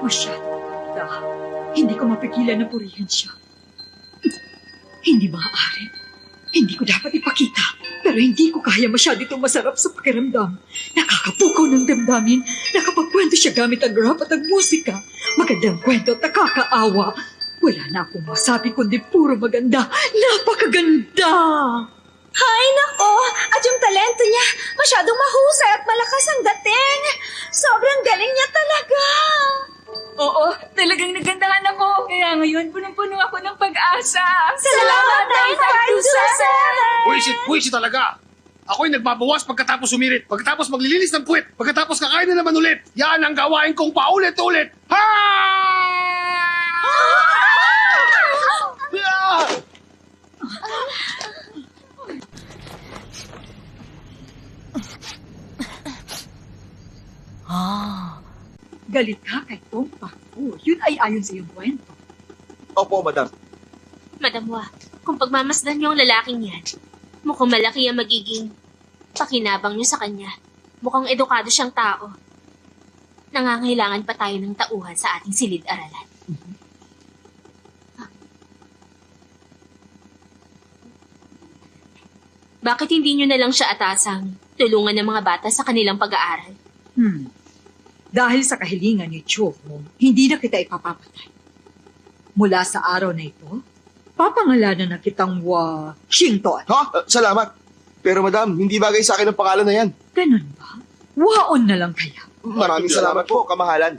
Masyadong ganda. Hindi ko mapigilan na purihin siya. Hindi maaari. Hindi ko dapat ipakita. Pero hindi ko kaya masyado itong masarap sa pakiramdam. Nakakapukaw ng damdamin. Nakapagkwento siya gamit ang rap at ang musika. Magandang kwento at nakakaawa. Wala na akong masabi kundi puro maganda. Napakaganda! Hay nako, at yung talento niya, masyadong mahusay at malakas ang dating. Sobrang galing niya talaga. Oo, talagang nagandahan ako. Kaya ngayon, punong-puno ako ng pag-asa. Salamat, Taytay Susan! Puwisit talaga! Ako'y nagbabawas pagkatapos sumirit, pagkatapos maglilinis ng puwet, pagkatapos kakain na naman ulit. Yan ang gawain kong paulit-ulit. Ha! Galit ka kay Tong Pak Fu. Yun ay ayon sa iyong kwento. Opo, madam. Madam Wa, kung pagmamasdan niyo ang lalaking yan, mukhang malaki ang magiging pakinabang niyo sa kanya. Mukhang edukado siyang tao. Nangangailangan pa tayo ng tauhan sa ating silid-aralan. Bakit hindi niyo na lang siya atasang tulungan ng mga bata sa kanilang pag-aaral? Dahil sa kahilingan ni Cho, hindi na kita ipapapatay. Mula sa araw na ito, papangalanan na kitang Wa Xington. Ha? Salamat. Pero madam, hindi bagay sa akin ang pangalan na yan. Ganun ba? Waon na lang kaya. Maraming salamat po, kamahalan.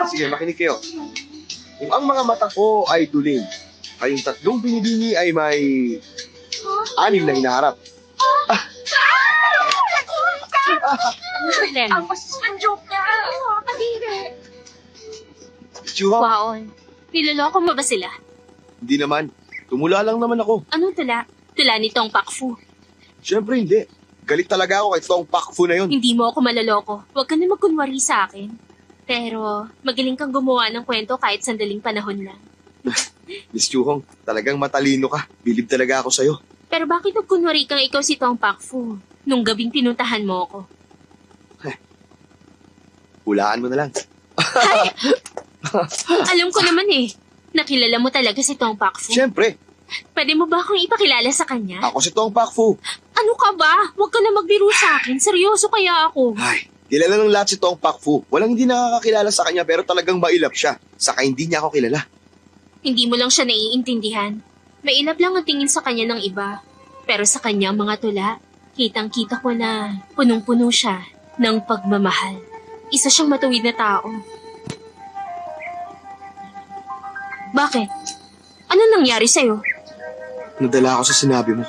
Sige, makinig kayo. Kung ang mga mata ko ay duling, kayong tatlong binibini ay may anim na hinaharap. Problema. Ang joke niya. Kadiri. Chua, Waon, niloloko mo ba sila? hindi naman. Tumula lang naman ako. Anong tula? Tula ni Tong Pak Fu. Siyempre hindi. Galit talaga ako kay Tong Pak Fu na yun. Hindi mo ako maloloko. Huwag ka na magkunwari sa akin. Pero magaling kang gumawa ng kwento kahit sandaling panahon lang. Miss Chuhong, talagang matalino ka. Bilib talaga ako sa'yo. Pero bakit nagkunwari kang ikaw si Tong Pakfu nung gabing pinuntahan mo ako? Hulaan mo na lang. Alam ko naman eh, nakilala mo talaga si Tong Pakfu. Siyempre, Pwede mo ba akong ipakilala sa kanya? ako si Tong Pakfu. Ano ka ba? Huwag ka na magbiro sa akin. Seryoso kaya ako. Ay, kilala ng lahat si Tong Pakfu. Walang hindi nakakakilala sa kanya pero talagang mailap siya. Saka hindi niya ako kilala. Hindi mo lang siya naiintindihan. Mailap lang ang tingin sa kanya ng iba. Pero sa kanya mga tula, kitang-kita ko na punong-puno siya ng pagmamahal. Isa siyang matuwid na tao. Bakit? Ano nangyari sa'yo? Nadala ako sa sinabi mo.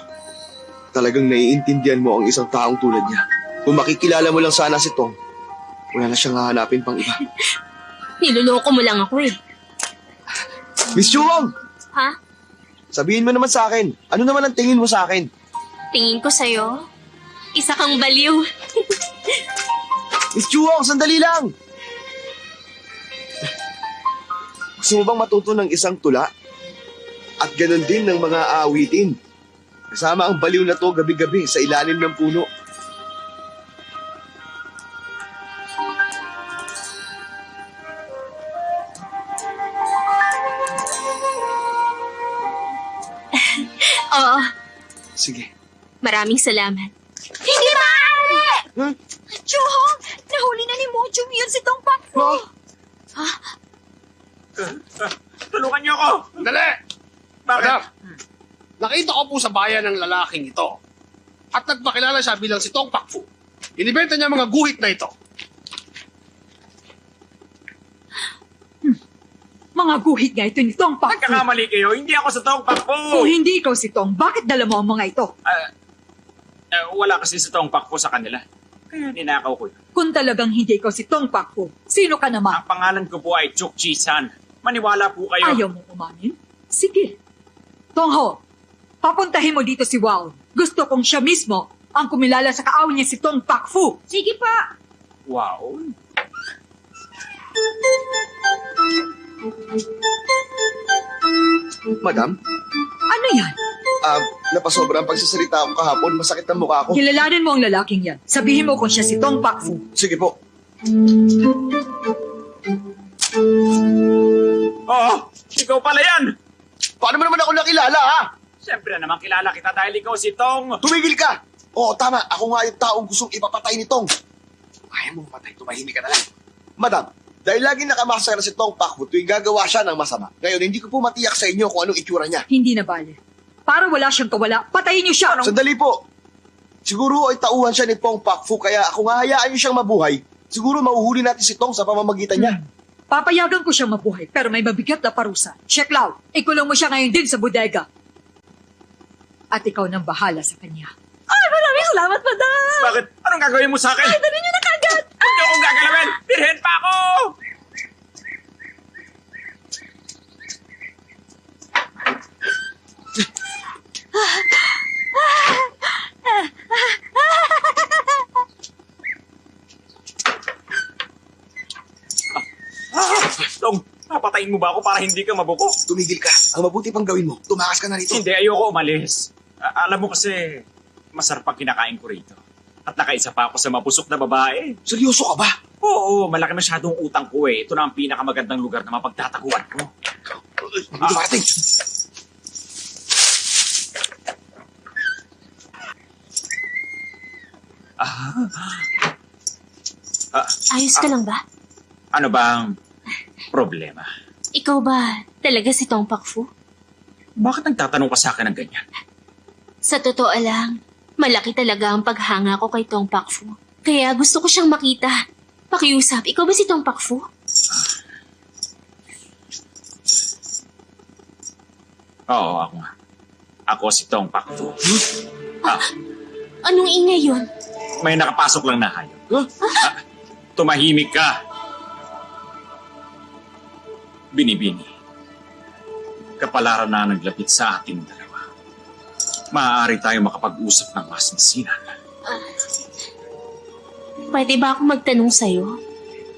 Talagang naiintindihan mo ang isang taong tulad niya. Kung makikilala mo lang sana si Tong, wala na siyang hahanapin pang iba. Niloloko mo lang ako eh. Miss Chuhong! Ha? Sabihin mo naman sa akin, ano naman ang tingin mo sa akin? Tingin ko sa'yo, isa kang baliw. Miss Chuhong, sandali lang! Gusto mo bang matuto ng isang tula? At ganun din ng mga aawitin. Kasama ang baliw na to gabi-gabi sa ilalim ng puno. Oo, Sige. maraming salamat. Hindi maaari! Huh? Chuhong, nahuli na ni Mojo yun si Tong Pakfu. Tulungan niyo ako! Dali! Bakit? Madam, nakita ko po sa bayan ng lalaking ito at nagpakilala siya bilang si Tong Pakfu. Inibenta niya mga guhit na ito. Mga guhit nga ito ni Tong Pakfu. Nagkakamali kayo, hindi ako sa Tong Pakfu! Kung hindi ikaw si Tong, bakit dala mo ang mga ito? Wala kasi sa Tong Pakfu sa kanila. Kaya ninakaw ko yun. Kung talagang hindi ikaw si Tong Pakfu, sino ka naman? Ang pangalan ko po ay Chuk Chi-san. Maniwala po kayo. Ayaw mong umamin? Sige. Tongho, papuntahin mo dito si Wow. Gusto kong siya mismo ang kumilala sa kaaw niya si Tong Pakfu. Sige pa. Wow. Madam, Ano yan? napasobra ang pagsasalita ko kahapon. Masakit ang mukha ko. Kilalanin mo ang lalaking yan. Sabihin mo kung siya si Tong Pakfu. Sige po. Oo, ikaw pala yan! Paano mo naman ako nakilala, ha? Siyempre naman kilala kita dahil ikaw si Tong. Tumigil ka! Oo, tama. Ako nga yung taong gustong ipapatay ni Tong. Ayaw mo patay, tumahimik ka na lang. Madam, dahil lagi nakamasara si Tong Pakfu tuwing gagawa siya ng masama. Ngayon, hindi ko po matiyak sa inyo kung anong itsura niya. Hindi na bale. Para wala siyang kawala, patayin niyo siya. Sandali po. Siguro ay tauhan siya ni Tong Pakfu kaya kung hahayaan niyo siyang mabuhay, siguro mauhuli natin si Tong sa pamamagitan niya. Papayagan ko siyang mabuhay, pero may mabigat na parusa. Sheklaw, ikulong mo siya ngayon din sa bodega. At ikaw nang bahala sa kanya. Ay, maraming salamat, madam! Bakit? Anong gagawin mo sa akin? Ay, dali niyo na kagad! Huwag niyo akong gagalawin! Birhen pa ako! Tong, papatayin mo ba ako para hindi ka mabuko? Tumigil ka. Ang mabuti pang gawin mo, tumakas ka na rito. Hindi, ayoko umalis. Alam mo kasi, masarap ang kinakain ko rito. At nakaisa pa ako sa mapusok na babae. Seryoso ka ba? Oo, malaki masyadong utang ko eh. Ito na ang pinakamagandang lugar na mapagtataguan ko. Dumating. Ayos ka lang ba? Ano bang problema? Ikaw ba talaga si Tong Pakfu? Bakit nagtatanong ka sa akin ng ganyan? Sa totoo lang, malaki talaga ang paghanga ko kay Tong Pakfu. Kaya gusto ko siyang makita. Pakiusap, ikaw ba si Tong Pakfu? Oo, ako nga. Ako si Tong Pakfu. Anong ingay yun? May nakapasok lang na hayop. Tumahimik ka. Binibini. Kapalaran na naglapit sa ating dalawa. Maaari tayo makapag-usap ng mas masinan. Pwede ba ako magtanong sa'yo?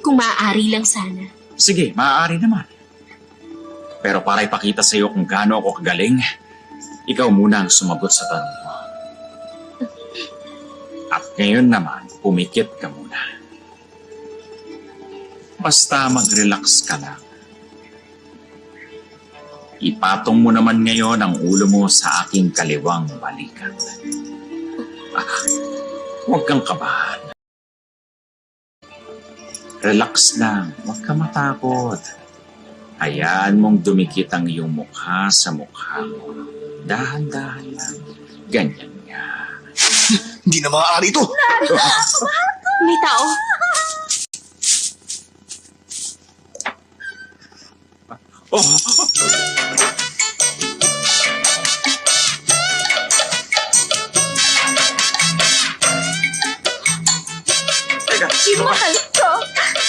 Kung maaari lang sana. Sige, maaari naman. Pero para ipakita sa iyo kung gaano ako kagaling, ikaw muna ang sumagot sa tanong mo. At ngayon naman, pumikit ka muna. Basta mag-relax ka lang. Ipatong mo naman ngayon ang ulo mo sa aking kaliwang balikat. Huwag kang kabahan. Relax lang, huwag ka matakot. Hayaan mong dumikit ang iyong mukha sa mukha mo. Dahan-dahan lang. Ganyan nga. Hindi na maaari ito. May tao. Oh! Teka, sino ba? Mahal ko!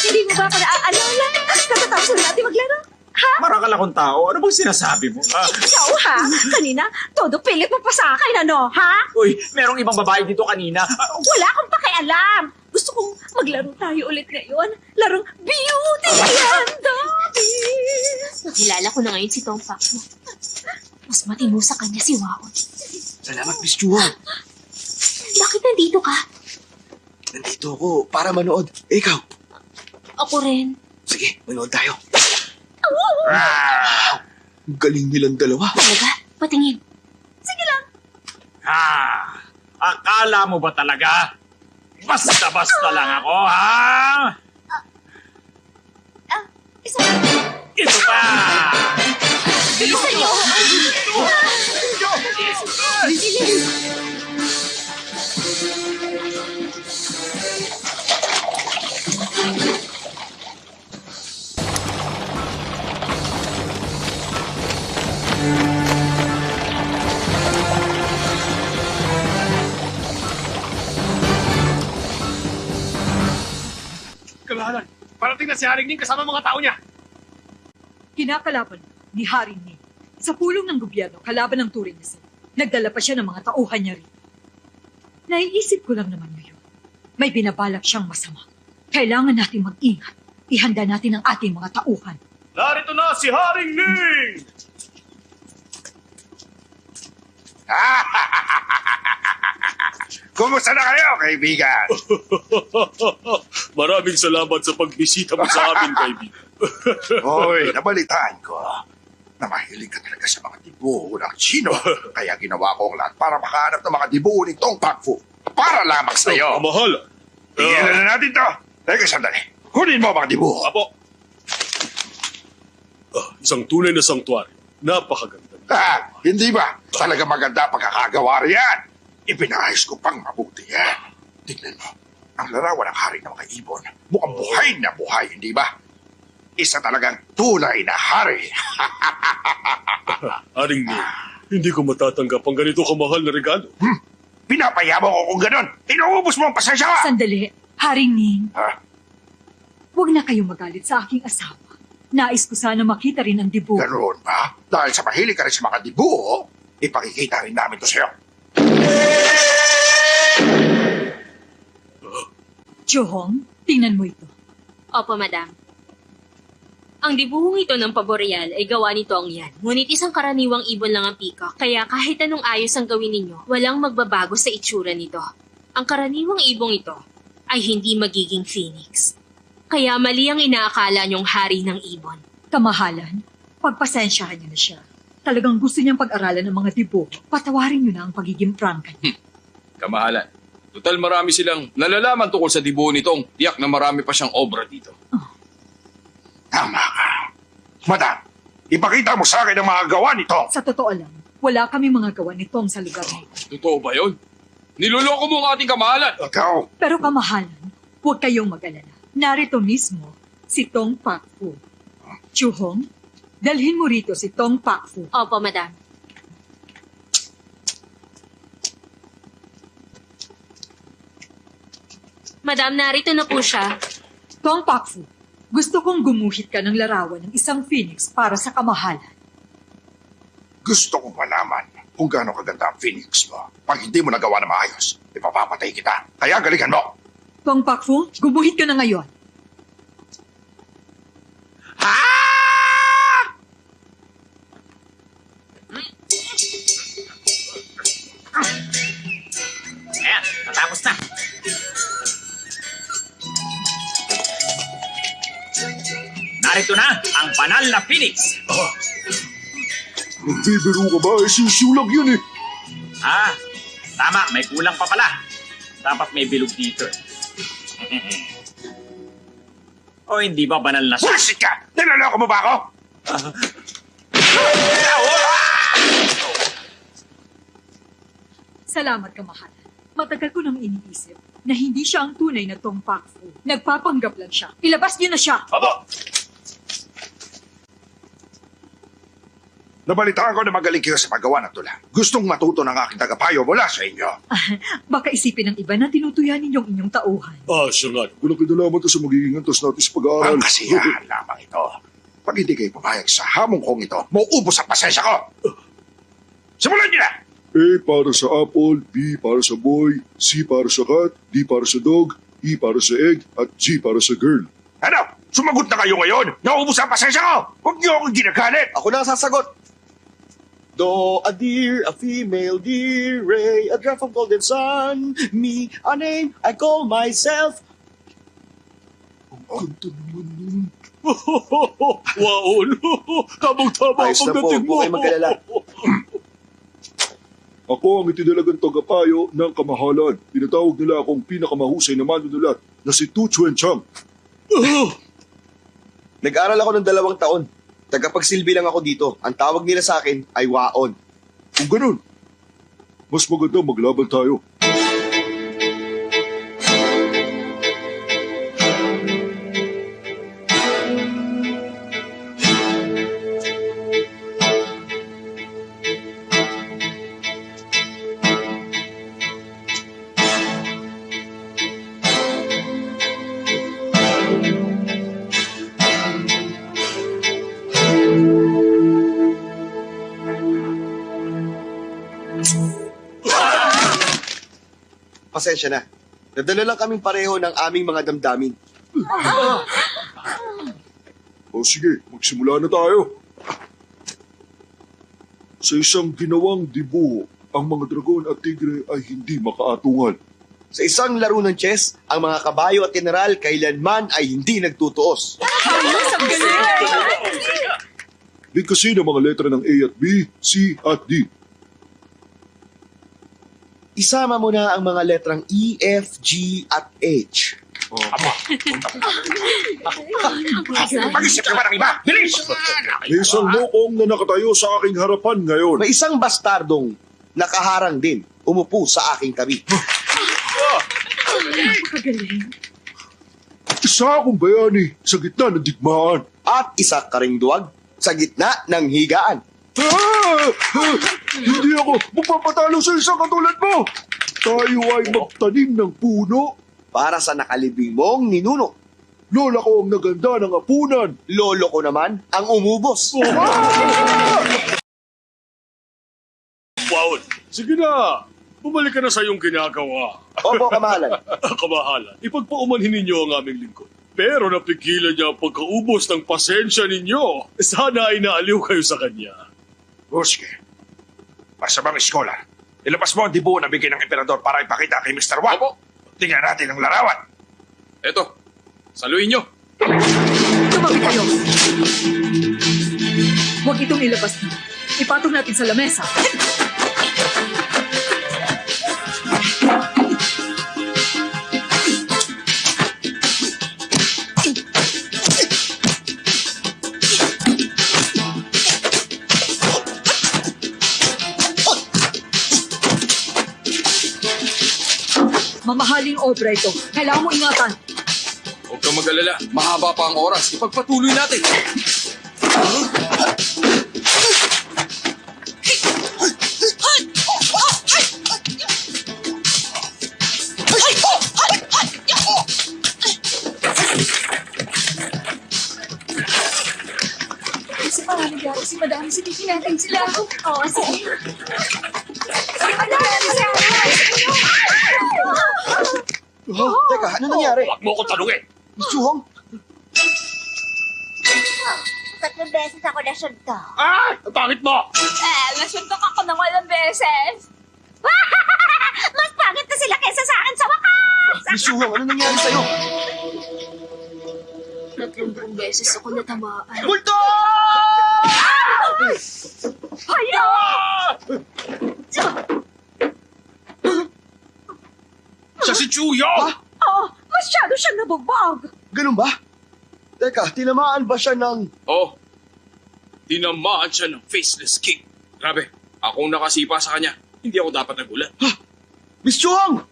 Hindi mo ba ako naaalala? Katatapos na natin maglaro. Ha? Marakal akong tao. Ano bang sinasabi mo? Ikaw ha? Kanina, todo pilit mo pa sa akin, ano? Ha? Uy, merong ibang babae dito kanina. Wala akong pakialam. Gusto kong maglaro tayo ulit ngayon. Larong Beauty and the Beast. Nakilala ko na ngayon si Tong Pakpo. Mas matino sa kanya si Waon. Salamat, Miss Chuhong. Bakit nandito ka? Nandito ako para manood. Eh, ikaw? Ako rin. Sige, manood tayo. Ang galing nilang dalawa. Talaga? Patingin. Akala mo ba talaga? Basta-basta lang ako, ha? Ito pa! Bilisan niyo! Kamahalan, parating na si Haring Ning kasama mga tao niya. Kinakalaban ni Haring Ning sa pulong ng gobyerno kalaban ng Turing na sila. Nagdala pa siya ng mga tauhan niya rin. Naiisip ko lang naman ngayon, may binabalak siyang masama. Kailangan natin mag-ingat. Ihanda natin ang ating mga tauhan. Narito na si Haring Ning! Kumusta na kayo, kaibigan? Maraming salamat sa pagbisita mo sa amin, kaibigan. Hoy, nabalitaan ko na mahilig ka talaga sa mga dibuho ng Chino. Kaya ginawa ko ang lahat para makahanap ng mga dibuho ni Tong Pakfu. Para lamang sa iyo. Kamahalan. Tingnan na natin to. Teka, sandali. Kunin mo ang mga dibuho. Apo. Isang tunay na sangtuary. Napakaganda. Hindi ba? Talaga maganda pagkakagawa riyan. Ipinahayos ko pang mabuti yan. Tignan mo. Ang larawan ng hari ng mga ibon. Mukhang buhay na buhay, hindi ba? Isa talagang tunay na hari. Haring Ning, hindi ko matatanggap ang ganito kamahal na regalo. Pinapayabang ko kung ganon. Inuubos mo ang pasensya ka. Sandali, Haring Ning. Ha? Huwag na kayong magalit sa aking asawa. Nais ko sana makita rin ang dibuho. Ganoon ba? Dahil sa mahilig ka rin sa mga dibuho, ipakikita rin namin to sa'yo. Chuhong, tingnan mo ito. Opo, madam. Ang dibuhong ito ng paboreal ay gawa ni Tong Yan. Ngunit isang karaniwang ibon lang ang peacock, kaya kahit anong ayos ang gawin ninyo, walang magbabago sa itsura nito. Ang karaniwang ibong ito ay hindi magiging phoenix. Kaya mali ang inaakala niyong hari ng ibon. Kamahalan, pagpasensyahan niyo na siya. Talagang gusto niyang pag-aralan ng mga dibuho. Patawarin niyo na ang pagiging prangka niya. Kamahalan. Total marami silang nalalaman tungkol sa dibuho nitong tiyak na marami pa siyang obra dito. Tama ka. Madam, ipakita mo sa akin ang mga gawa nito. Sa totoo lang, wala kami mga gawa nitong sa lugar na ito. Totoo ba yun? Niloloko mo ang ating kamahalan. Ikaw, Pero kamahalan, huwag kayong mag-alala. Narito mismo si Tong Pakfu. Chuhong, dalhin mo rito si Tong Pakfu. Opo, madam. Madam, narito na po siya. Tong Pakfu, gusto kong gumuhit ka ng larawan ng isang phoenix para sa kamahalan. gusto kong malaman kung gaano kaganda ang Phoenix mo. Pag hindi mo nagawa na maayos, ipapapatay kita. Kaya galingan mo. Tong Pakfu, gumuhit ka na ngayon. narito na ang banal na Phoenix. Nagbibiro ka ba? Sisiw lang yan eh. Tama, may kulang pa pala. Dapat may bilog dito. O hindi ba banal na siya? Bullshit ka! Nilaloko mo ba ako? Salamat ka, mahal. Matagal ko nang iniisip na hindi siya ang tunay na Tong Pak Fu. Nagpapanggap lang siya. Ilabas niyo na siya. Abo! Nabalitaan ko na magaling kayo sa paggawa ng tula. Gustong matuto ng aking tagapayo mula sa inyo. Baka isipin ng iba na tinutuyan ninyong inyong tauhan. Siya nga. Walang kinalaman to sa magiging antas natin sa pag-aaral. Ang kasiyahan lamang ito. Pag hindi kayo pumayag sa hamong kong ito, mauubos ang pasensya ko. Simulan niyo na! A para sa apple, B para sa boy, C para sa cat, D para sa dog, E para sa egg, at G para sa girl. Ano? Sumagot na kayo ngayon? Nauubos ang pasensya ko! Huwag niyo akong ginagalit! Ako na ang sasagot. Do, a deer, a female deer, ray, a drop of golden sun, me, a name, I call myself. Ang ganda naman nun. Wow, tamang-tama Ayos na po, huwag po kayo magkalala. Ako ang itinalagang tagapayo ng kamahalan. Tinatawag nila akong pinakamahusay na manunulat na si Tu Chuen Chang. Nag-aral ako ng 2 taon. Tagapagsilbi lang ako dito. Ang tawag nila sa akin ay Waon. Kung ganun, mas maganda maglaban tayo. Pasensya na. Nadala lang kaming pareho ng aming mga damdamin. O sige, magsimula na tayo. Sa isang ginawang dibuho, ang mga dragon at tigre ay hindi makaatungal. Sa isang laro ng chess, ang mga kabayo at general kailanman ay hindi nagtutuos. Bigkasin ang mga letra ng A at B, C at D. Isama mo na ang mga letrang E, F, G at H. Mag-isip ka ba ng iba? Bilis! May isang lokong na nakatayo sa aking harapan ngayon. May isang bastardong nakaharang din umupo sa aking tabi. Isa akong bayani sa gitna ng digmaan. At isa ka ring duwag sa gitna ng higaan. Hindi ako magpapatalo sa isang katulad mo. Tayo ay magtanim ng puno. Para sa nakalibing mong ninuno. Lola ko ang naganda ng apunan. Lolo ko naman ang umubos. Wow! Sige na! Bumalik ka na sa iyong ginagawa. Opo, kamahalan. Kamahalan, ipagpaumanhin ninyo ang aming lingkod. Pero napigilan niya ang pagkaubos ng pasensya ninyo. Sana ay naaliw kayo sa kanya. O sige. Masamang scholar. Ilabas mo ang dibuho na bigay ng emperador para ipakita kay Mr. Wang. Tingnan natin ang larawan. Eto, saluhin nyo. Tumabi kayo. Huwag itong ilabas na. Ipatong natin sa lamesa. Mamahaling obra ito. Kailangan mo ingatan. Huwag kang mag-alala. Mahaba pa ang oras. Ipagpatuloy natin. Kasi maraming garo si Madami. Sinihin natin sila. Oo, sige. Teka, ano nangyari? Huwag mo ko tanungin. Chuhong? 3 beses ako nasunto. Ang pangit mo! Nasuntok ako ng 8 beses. Mas pangit na sila kesa sa akin sa wakas! Chuhong, ano nangyari sa'yo? 30 beses ako natamaan. Multo! Hayo! Siya si Chuyong! Oh, masyado siyang nabugbog. Ganun ba? Teka, tinamaan ba siya ng... Oh, tinamaan siya ng faceless king. Grabe, akong nakasipa sa kanya. Hindi ako dapat nagulat. Miss Chuang!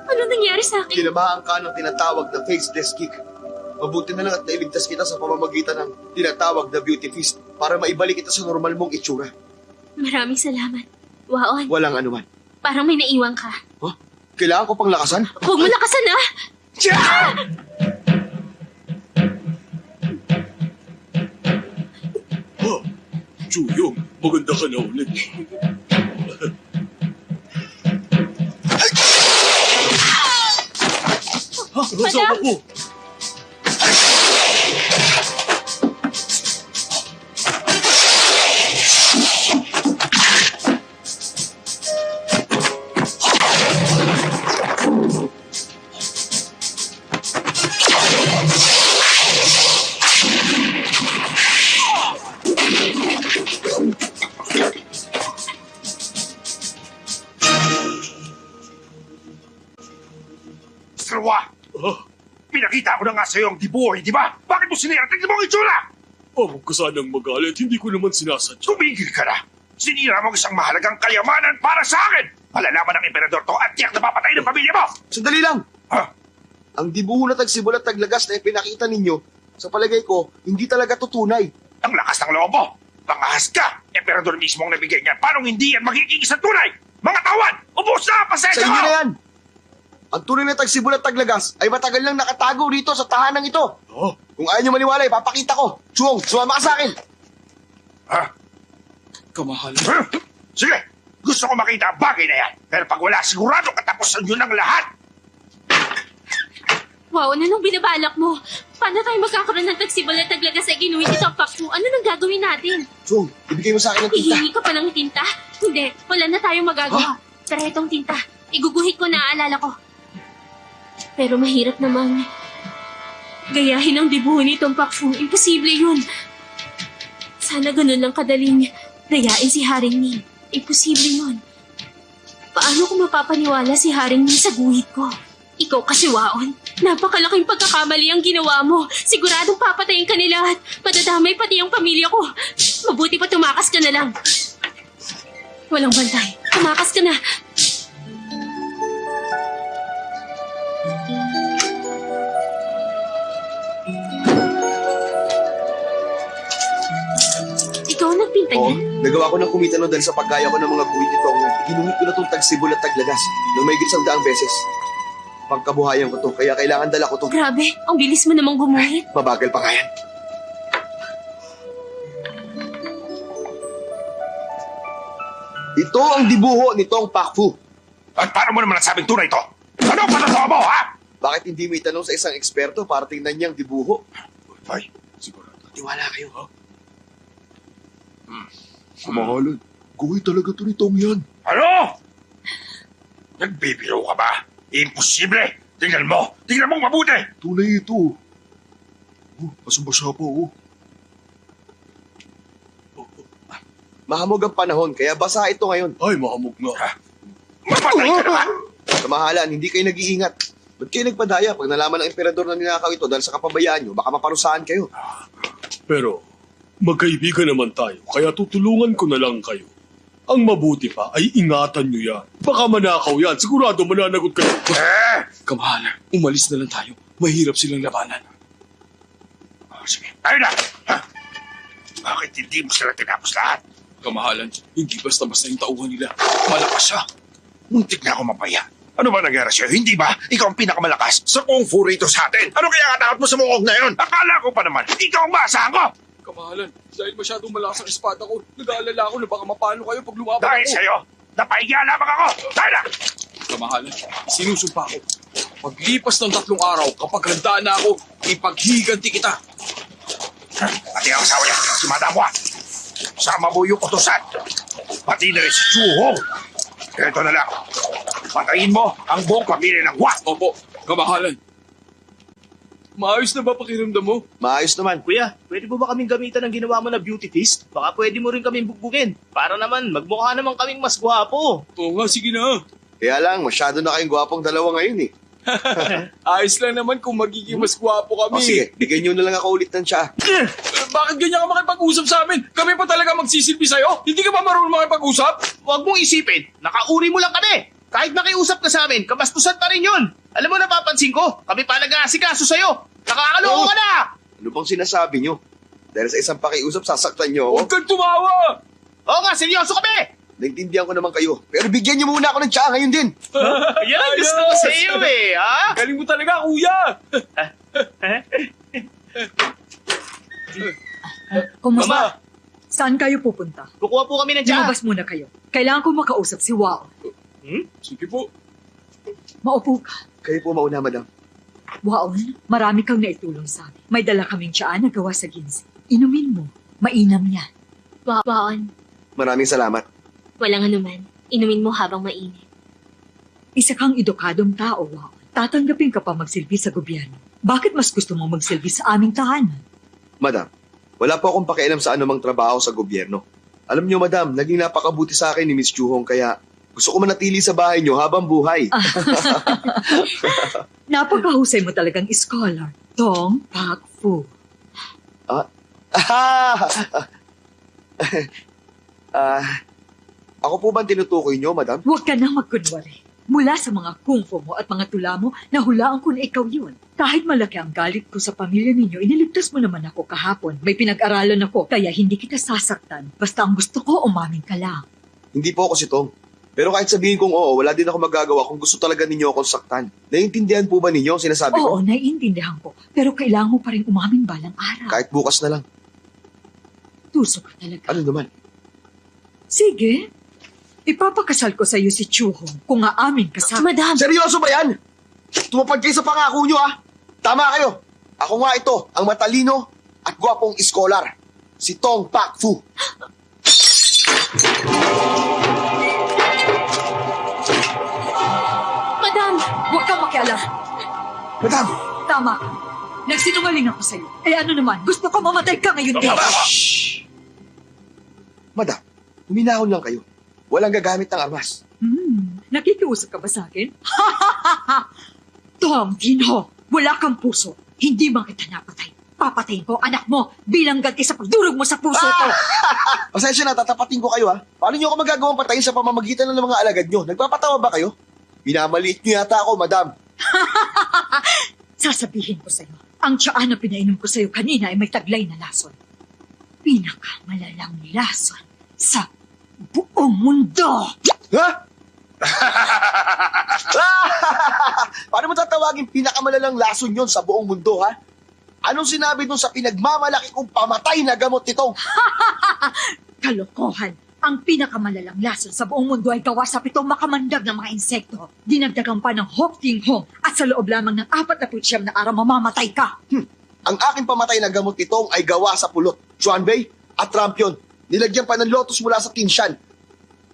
Ano nangyari sa akin? Tinamaan ka ng tinatawag na faceless kick. Mabuti na lang at nailigtas kita sa pamamagitan ng tinatawag na beauty feast para maibalik kita sa normal mong itsura. Maraming salamat. Waon, Walang anuman. parang may naiwan ka. Huh? Kailangan ko pang lakasan? Huwag mo lakasan ah! Chuyong, maganda ka na ulit. Madam! mo? Sarwa! Pinakita ko na nga sa'yo ang dibuhay, di ba? Bakit mo sinira? Tignan mo ang itsura! Huwag ka sanang magalit, hindi ko naman sinasadya. Tumigil ka na! Sinira mo ang isang mahalagang kayamanan para sa akin! Malalaman ng emperador to at tiyak na papatay ng pamilya mo! Sandali lang! Ha? Ang dibuho na tagsibol at taglagas na ipinakita ninyo, sa palagay ko, hindi talaga to tunay. Ang lakas ng loob mo! Pangahas ka! Emperador mismo ang nabigay niyan. Paano hindi yan magiging isang tunay? Mga tawad! Ubus na! Sa Pasensya inyo ko! na yan! Ang tunay na tagsibol at taglagas ay matagal nang nakatago rito sa tahanang ito. Oh, Kung ayaw nyo maniwala, ipapakita ko. Chuong, sumama ka sa akin. Ha? kamahalan. Huh? Sige! Gusto ko makita ang bagay na yan. Pero pag wala, sigurado katapusan yun ng lahat! Wow, ano nung binabalak mo? Paano tayo magkakaroon ng tagsibol at taglagas sa ginuwin ni Pakfu? Ano nang gagawin natin? Chuong, ibigay mo sa akin ng tinta. Hihingi ka pa ng tinta? Hindi, wala na tayong magagawa. Pero itong tinta, iguguhit ko na aalala ko. Pero mahirap namang gayahin ang dibuho ni Pakfu. Imposible yun. Sana ganun lang kadaling dayain si Haring Ning. Imposible yun. Paano ko mapapaniwala si Haring Ning sa guhit ko? Ikaw kasi, Waon. Napakalaking pagkakamali ang ginawa mo. Siguradong papatayin ka nila at madadamay pati ang pamilya ko. Mabuti pa tumakas ka na lang. Walang bantay. Tumakas ka na. Ikaw ang nagpinta Oo, niyan? nagawa ko ng kumita no dahil sa paggaya ko ng mga guhit nito. Ginuhit ko na itong tagsibol at taglagas nang may 100 beses. Pagkabuhayan ko to, kaya kailangan dala ko to. Grabe, ang bilis mo namang gumuhit. Mabagal pa nga yan. Ito ang dibuho nitong Pakfu. At paano mo naman nasabing tunay ito? Ano ang panatawa mo, ha? Bakit hindi mo itanong sa isang eksperto para tingnan niyang dibuho? Ay, sigurado. Tiwala kayo, ha? Kamahalan, guhit talaga to ni Tom yan. Ano? Nagbibiro ka ba? Imposible! Tingnan mo! Tingnan mo mabuti! Tunay ito. Oh, basang-basa pa, oh. Mahamog ang panahon, kaya basa ito ngayon. Ay, mahamog nga. Mapatay ka naman! Kamahalan, hindi kayo nag-iingat. Ba't kayo nagpadaya pag nalaman ng emperador na ninakaw ito dahil sa kapabayaan nyo, baka maparusahan kayo. Pero, magkaibigan naman tayo, kaya tutulungan ko na lang kayo. Ang mabuti pa ay ingatan nyo yan. Baka manakaw yan, sigurado mananagot kayo. Kamahalan, umalis na lang tayo. Mahirap silang labanan. Oh, sige, tayo na! Ha? Bakit hindi mo sila tinapos lahat? Kamahalan, hindi basta-basta yung tauhan nila. Malakas siya. Muntik na ako mapaya. Ano ba nangyari sa'yo? Hindi ba? Ikaw ang pinakamalakas sa kung fu rito sa atin. Ano kaya katakot mo sa mukong na yun? Akala ko pa naman, ikaw ang maasahan ko! Kamahalan, dahil masyadong malakas ang espada ko, nag-aalala ako na baka mapano kayo pag lumaban Dahil ako. sa'yo, napahiya lamang ako! Tayo na! Kamahalan, sinusumpa ko. Paglipas ng 3 araw, kapag handa na ako, ipaghiganti kita. Pati ang asawa niya, si Madam Hua. Sama mo yung utosan. Pati na rin si Chuhong. Ito na lang. Patayin mo ang buong pamilya ng Hua. Opo, kamahalan. Maayos na ba pakiramdam mo? Maayos naman. Kuya, pwede po ba kaming gamitan ng ginawa mo na beauty feast? Baka pwede mo rin kaming bugbugin. Para naman, magmukha naman kaming mas gwapo. Oo nga, sige na. Kaya lang, masyado na kayong gwapong dalawa ngayon eh. Ayos lang naman kung magiging mas gwapo kami. O sige, bigyan nyo na lang ako ulit ng tsa. Bakit ganyan ka makipag-usap sa amin? Kami pa talaga magsisilbi sa'yo? Hindi ka ba marunong makipag-usap? Huwag mong isipin, nakauri mo lang kami. Kahit nakiusap ka sa amin, kabastusan pa rin yun. Alam mo, napapansin ko, kami pa nag-aasikaso sa'yo. Nakakaloko ka na! Ano bang sinasabi nyo? Dahil sa isang pakiusap, sasaktan nyo ako? Huwag kang tumawa! Oo nga, seryoso kami! Naintindihan ko naman kayo. Pero bigyan nyo muna ako ng tsa ngayon din. Yan ang gusto ko sa iyo eh, ha? Galing mo talaga, kuya! Kumusta? Mama! Saan kayo pupunta? Kukuha po kami ng tsa. Lumabas muna kayo. Kailangan ko makausap si Wow. Sige po. Maupo ka. Kayo po mauna, madam. Waon, marami kang naitulong sa amin. May dala kaming tiyaan na gawa sa ginsi. Inumin mo. Mainam yan. Waon, Maraming salamat. walang anuman. Inumin mo habang mainit. Isa kang edukadong tao, Waon. Tatanggapin ka pa magsilbi sa gobyerno. Bakit mas gusto mo magsilbi sa aming tahanan? Madam, wala po akong pakialam sa anumang trabaho sa gobyerno. Alam nyo, madam, naging napakabuti sa akin ni Miss Chuhong kaya gusto ko manatili sa bahay nyo habang buhay. Napakahusay mo talagang scholar. Tong Pak Fu. Ako po ba tinutukoy nyo, madam? Huwag ka nang magkunwari. Mula sa mga kung fu mo at mga tula mo, nahulaan ko na ikaw yun. Kahit malaki ang galit ko sa pamilya ninyo, iniligtas mo naman ako kahapon. May pinag-aralan ako, kaya hindi kita sasaktan. Basta ang gusto ko, umamin ka lang. Hindi po ako si Tong. Pero kahit sabihin kong oo, wala din ako magagawa kung gusto talaga ninyo akong saktan. Naiintindihan po ba ninyo ang sinasabi ko? Oo, naiintindihan ko. Pero kailangan mo pa rin umamin balang araw. Kahit bukas na lang. Tuso ka talaga. Ano naman? Sige. Ipapakasal ko sa iyo si Chuhong kung aamin ka sa... Madam! Seryoso ba yan? Tumapad kayo sa pangako nyo, ah. Tama kayo. Ako nga ito, ang matalino at gwapong iskolar. Si Tong Pak Fu. Madam! Huwag kang makialam. Madam! Tama ka. Nagsinungaling ako sa iyo. Eh ano naman, gusto ko mamatay ka ngayon din. Madam, huminahon lang kayo. Walang gagamit ng armas. Nakikiusap ka ba sa akin? Tom Tinho, wala kang puso. Hindi man kita napatay. Papatayin ko anak mo bilang ganti sa pagdurog mo sa puso ko. Pasensya na, tatapatin ko kayo, ha. Paano nyo ako magagawang patayin sa pamamagitan ng mga alagad nyo? Nagpapatawa ba kayo? Pinamaliit nyo yata ako, madam. Sasabihin ko sa'yo, ang tiyaan na pinainom ko sa'yo kanina ay may taglay na lason. Pinakamalalang lason sa buong mundo. Ha? Paano mo tatawagin pinakamalalang lason yon sa buong mundo, ha? Anong sinabi dun sa pinagmamalaki kong pamatay na gamot nitong? Kalokohan. Ang pinakamalalang lason sa buong mundo ay gawa sa 7 makamandag na mga insekto. Dinagdagan pa ng Hok Ting Hong at sa loob lamang ng 49 na araw mamamatay ka. Ang aking pamatay na gamot nitong ay gawa sa pulot, Chuanbei at Rampion. Nilagyan pa ng lotus mula sa Tinshan.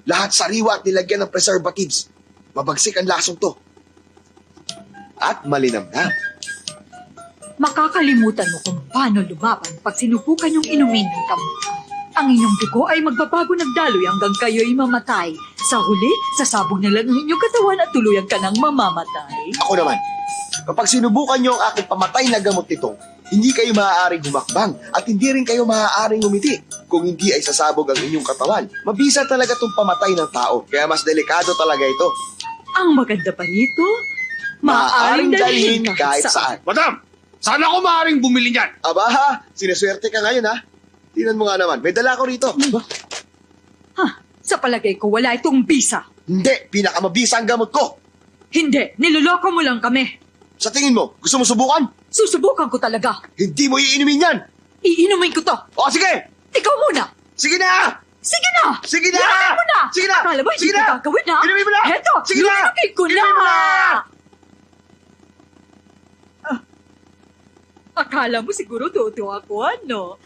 Lahat sariwa at nilagyan ng preservatives. Mabagsik ang lasong to. At malinam na. Makakalimutan mo kung paano lumaban pag sinubukan yung inumin ng kamot. Ang inyong dugo ay magbabago ng daloy hanggang kayo'y mamatay. Sa huli, sasabog na lang ang inyong katawan at tuluyan ka ng mamamatay. Ako naman, kapag sinubukan nyo ang aking pamatay na gamot nitong, hindi kayo maaaring humakbang at hindi rin kayo maaaring umiti. Kung hindi ay sasabog ang inyong katawan. Mabisa talaga itong pamatay ng tao, kaya mas delikado talaga ito. Ang maganda pa rito, maaaring dalhin kahit saan. Madam, saan ako maaaring bumili niyan? Aba ha, sineswerte ka ngayon ha. Tingnan mo nga naman, may dala ko rito. Sa palagay ko, wala itong bisa. Hindi, pinakamabisa ang gamot ko. Hindi, niloloko mo lang kami. Sa tingin mo, gusto mo subukan? Susubukan ko talaga. Hindi mo iinumin yan. Iinumin ko to. O sige, Ikaw muna. sige na! Sige na! Sige na! Inumin mo na! Sige na! Akala mo hindi Sige ko na! gagawin, ha? Inumin mo na! Heto! Sige na! Inumin ko na! Inumin mo na! Akala mo siguro toto ako, ano?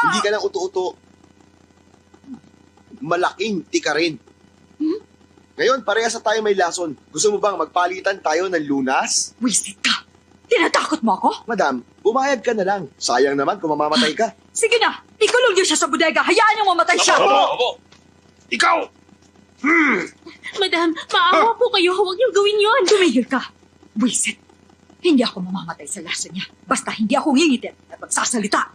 Hindi ka lang uto-uto. Malaking tika rin. Ngayon, parehas na tayo may lason. Gusto mo bang magpalitan tayo ng lunas? Wisit ka! Tinatakot mo ako? Madam, bumayag ka na lang. Sayang naman kung mamamatay ka. Sige na! Ikulong niyo siya sa bodega! Hayaan niyong mamatay siya! Opo! Ikaw! Madam, maawa po kayo. Huwag niyong gawin yon. Tumigil ka! Wisit! Hindi ako mamamatay sa lasa niya. Basta hindi ako ngingitin at magsasalita.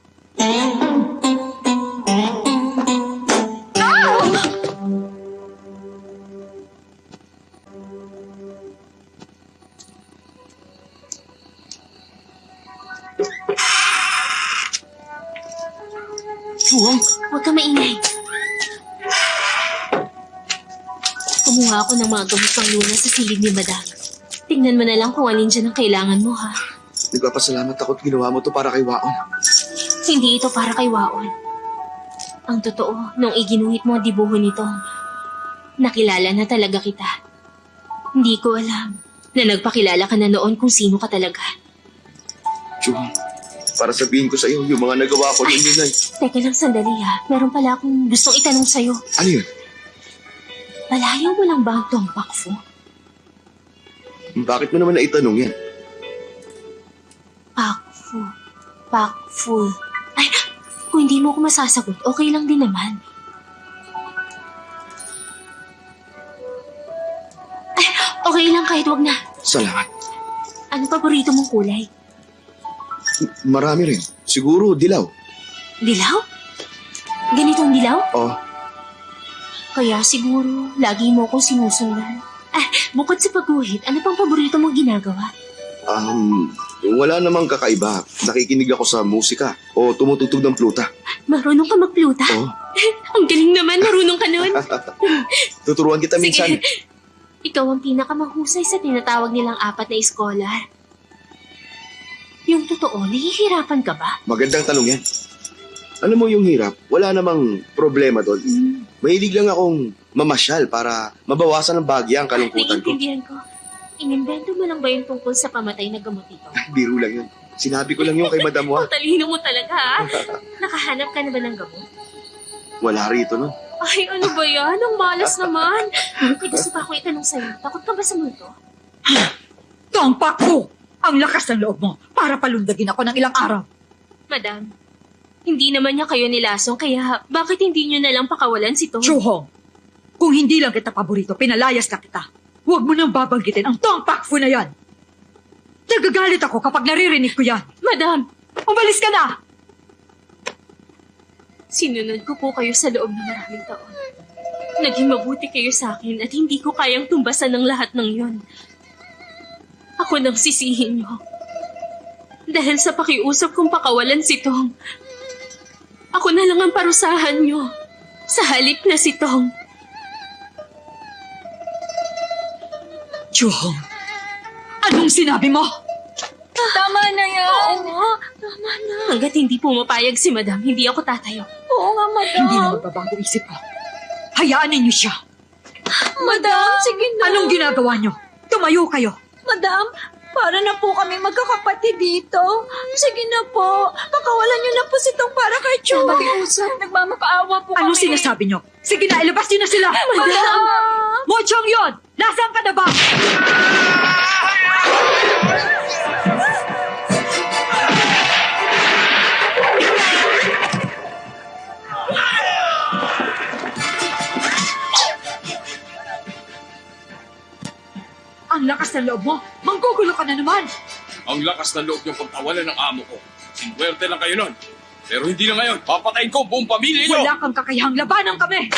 Suhong, Huwag ka maingay. Kumuha ako ng mga gamot pang luna sa silid ni Madam. Tingnan mo na lang kung alin dyan ang kailangan mo, ha? nagpapasalamat ako at ginawa mo to para kay Waon. Hindi ito para kay Waon. Ang totoo, nung iginuhit mo ang dibuho nito, nakilala na talaga kita. Hindi ko alam na nagpakilala ka na noon kung sino ka talaga. Chum, para sabihin ko sa iyo yung mga nagawa ko noon yun ay... Teka lang sandali ha. Meron pala akong gustong itanong sa'yo. Ano yun? Palayaw mo lang ba ang Tong Pakfu? Bakit mo naman naitanong yan? Pakfu. Pakfu. Ay, kung hindi mo ako masasagot, okay lang din naman. Ay, okay lang kahit wag na. Salamat. Ano paborito mong kulay? Marami rin. Siguro dilaw. Dilaw? Ganitong dilaw? Oh, Kaya siguro, lagi mo akong sinusundan. Bukod sa pagguhit, ano pang paborito mong ginagawa? wala namang kakaiba. Nakikinig ako sa musika o tumutugtog ng pluta. Marunong ka magpluta? Oh. Ang galing naman, marunong ka nun. Tuturuan kita minsan. Sige, ikaw ang pinakamahusay sa tinatawag nilang 4 na scholar. Yung totoo, nahihirapan ka ba? Magandang tanong yan. Alam mo yung hirap, wala namang problema doon. Mahilig lang akong mamasyal para mabawasan ng bagya ang kalungkutan ko. Naiintindihan ko. Inimbento mo lang ba yung tungkol sa pamatay na gamot ito? Biro lang yun. Sinabi ko lang yun kay Madam Wa. Ang talino mo talaga, ha? Nakahanap ka na ba ng gamot? Wala rito nun. Ay, ano ba yan? Ang malas naman. May gusto pa akong itanong sa'yo. Takot ka ba sa multo? Tong Pakfu! Ang lakas ng loob mo para palundagin ako ng ilang araw. Madam, hindi naman niya kayo nilasong, kaya bakit hindi niyo na lang pakawalan si Tong? Chuhong, kung hindi lang kita paborito, pinalayas na kita. Huwag mo nang babanggitin ang Tong Pakfu na yan. Nagagalit ako kapag naririnig ko yan. Madam, umalis ka na! Sinunod ko po kayo sa loob ng maraming taon. Naging mabuti kayo sa akin at hindi ko kayang tumbasan ng lahat ng yon. Ako nang sisihin niyo. Dahil sa pakiusap kong pakawalan si Tong, ako na lang ang parusahan niyo. Sa halip na si Tong. Chuhong, anong sinabi mo? Tama na yan. Oo, tama na. Hanggat hindi pumapayag si Madam, hindi ako tatayo. Oo nga, madam. Hindi na magbabago isip ko. Hayaan ninyo siya. Madam, sige na. Anong ginagawa niyo? Tumayo kayo. Madam, para na po kami magkakapatid dito. Sige na po. Pakawalan niyo na po si Tong para kay Chu. Makiusap. Nagmamakaawa po kami. Anong sinasabi niyo? Sige na, ilabas niyo na sila. Madam! Mochong yon! Nasaan ka na ba? Ang lakas ng loob mo. Manggugulo ka na naman. Ang lakas na loob yung pagtawalan ng amo ko. Sinwerte lang kayo nun. Pero hindi na ngayon. Papatayin ko ang buong pamilya niyo. Wala kang kakayahang labanan kami.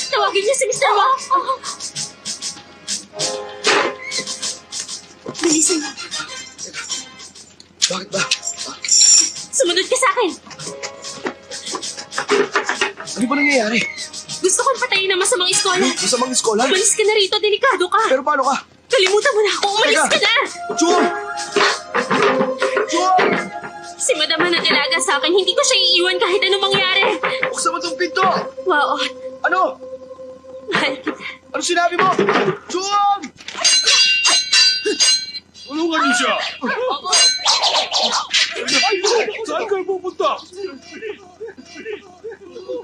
Tawagin niyo si Mr. Wong. Bilisan mo. Bakit ba? Sumunod ka sa akin. Ano ba nangyayari? Gusto kong patayin ang masamang eskola. Masamang eskola? Umalis ka na rito, delikado ka. Pero paano ka? Kalimutan mo na ako, umalis Teka. ka na! Chum! Chum! Si Madam ang nag-alaga sa akin, hindi ko siya iiwan kahit anong mangyari. Buksan mo tong pinto! Wow, Ano? mahal kita. Ano sinabi mo? Chum! Tulungan niyo siya! Saan kayo pupunta?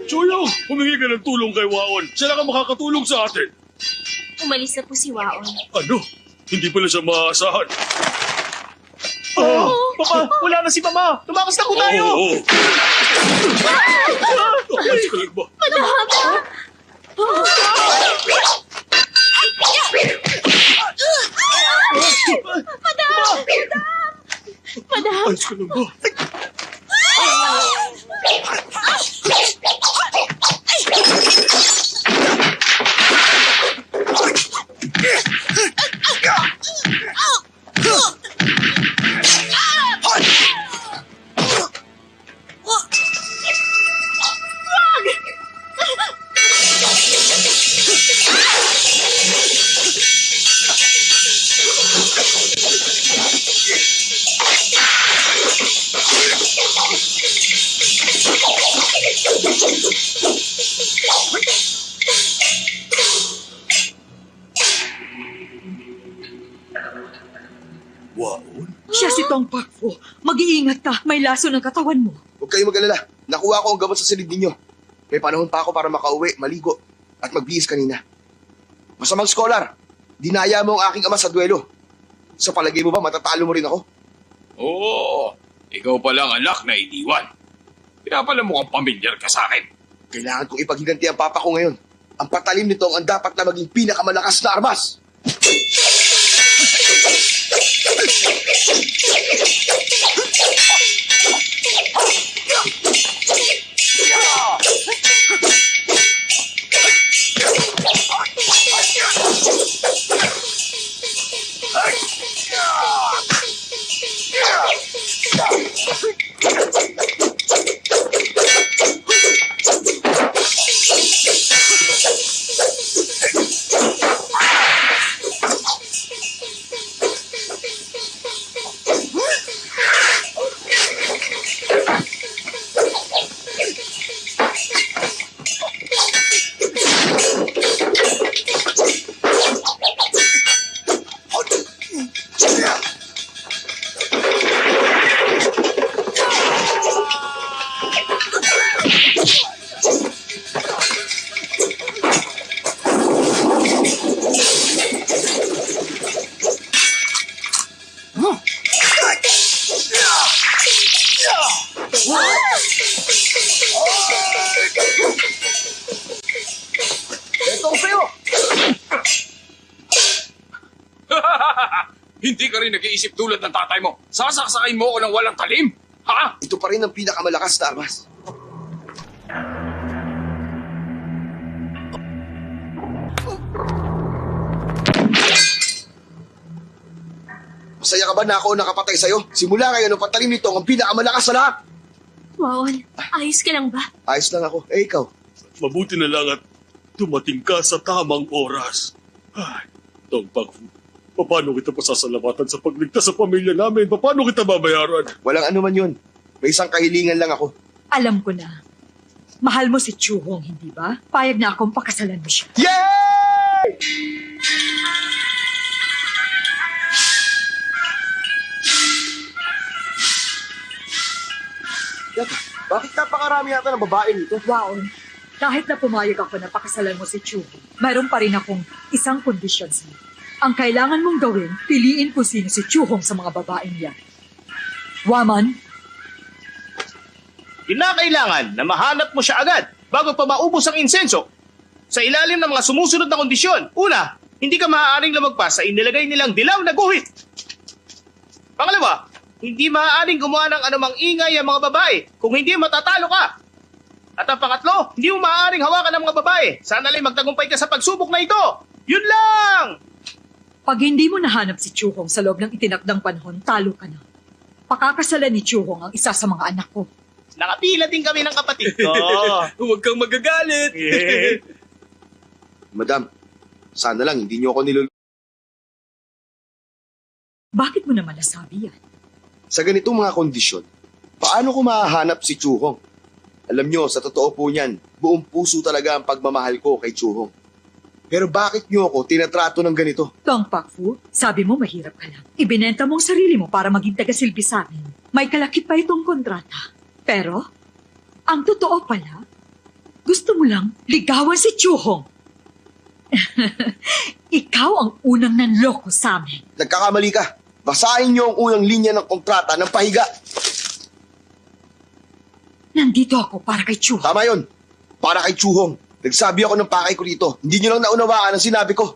Choyong, humingi ka ng tulong kay Waon. Siya lang ang makakatulong sa atin. Umalis na po si Waon. Ano? Hindi pala siya maaasahan. Papa, wala na si Mama. Tumakas na po tayo. Oo. Alis ka lang ba? Madam! Alis ka lang ba? Waon? Siya si Tong Pakfu. Mag-iingat ka. May laso ng katawan mo. Huwag kayong mag-alala. Nakuha ko ang gamot sa silid ninyo. May panahon pa ako para makauwi, maligo, at magbihis kanina. Masamang scholar, dinaya mo ang aking ama sa duelo. Sa palagay mo ba matatalo mo rin ako? Oo, ikaw palang anak na iniwan. Kaya pala mukhang pamilyar ka sa akin. Kailangan kong ipaghiganti ang papa ko ngayon. Ang patalim nito ang dapat na maging pinakamalakas na armas. Ito ko sa'yo! Hindi ka rin nag-iisip tulad ng tatay mo. Sasaksakin mo ako ng walang talim. Ha? Ito pa rin ang pinakamalakas na armas. Masaya ka ba na ako nakapatay sa'yo? Simula ngayon, ang patalim nito ang pinakamalakas sa lahat. Waon, ayos ka lang ba? Ayos lang ako. Eh, ikaw? Mabuti na lang at dumating ka sa tamang oras. Ay, Tong Pakfu, paano kita pasasalamatan sa pagligtas sa pamilya namin? Paano kita babayaran? Walang ano man yun. May isang kahilingan lang ako. Alam ko na. Mahal mo si Chuhong, hindi ba? Payag na akong pakasalan mo siya. Yay! Yata, bakit napakarami yata ng babae nito? Waon, kahit na pumayag ako na pakasalan mo si Chuhong, mayroon pa rin akong isang kondisyon sa'yo. Ang kailangan mong gawin, piliin kung sino si Chuhong sa mga babaeng yan. Waman, Kinakailangan na mahanap mo siya agad bago pa maubos ang insenso. Sa ilalim ng mga sumusunod na kondisyon. Una, hindi ka maaaring lumagpas sa inilagay nilang dilaw na guhit. Pangalawa, hindi maaaring gumawa ng anumang ingay ang mga babae kung hindi matatalo ka. At ang pangatlo, hindi mo maaaring hawakan ng mga babae. Sana lang magtagumpay ka sa pagsubok na ito. Yun lang! pag hindi mo nahanap si Chuhong sa loob ng itinakdang panahon, talo ka na. Pakakasalan ni Chuhong ang isa sa mga anak ko. Nakapila din kami ng kapatid ko. Huwag kang magagalit. Madam, sana lang hindi niyo ako Bakit mo naman nasabi yan? Sa ganitong mga kondisyon, paano ko mahahanap si Chuhong? Alam niyo, sa totoo po niyan, buong puso talaga ang pagmamahal ko kay Chuhong. Pero bakit niyo ako tinatrato ng ganito? Tong Pakfu, sabi mo mahirap ka lang. Ibinenta mo ang sarili mo para maging taga-silbi sa amin. May kalakip pa itong kontrata. Pero, ang totoo pala, gusto mo lang ligawan si Chuhong. Ikaw ang unang nanloko sa amin. Nagkakamali ka. Basahin niyo ang unang linya ng kontrata ng pahiga. Nandito ako para kay Chuhong. Tama yun. Para kay Chuhong. Nagsabi ako ng pakay ko dito. Hindi niyo lang naunawaan ang sinabi ko.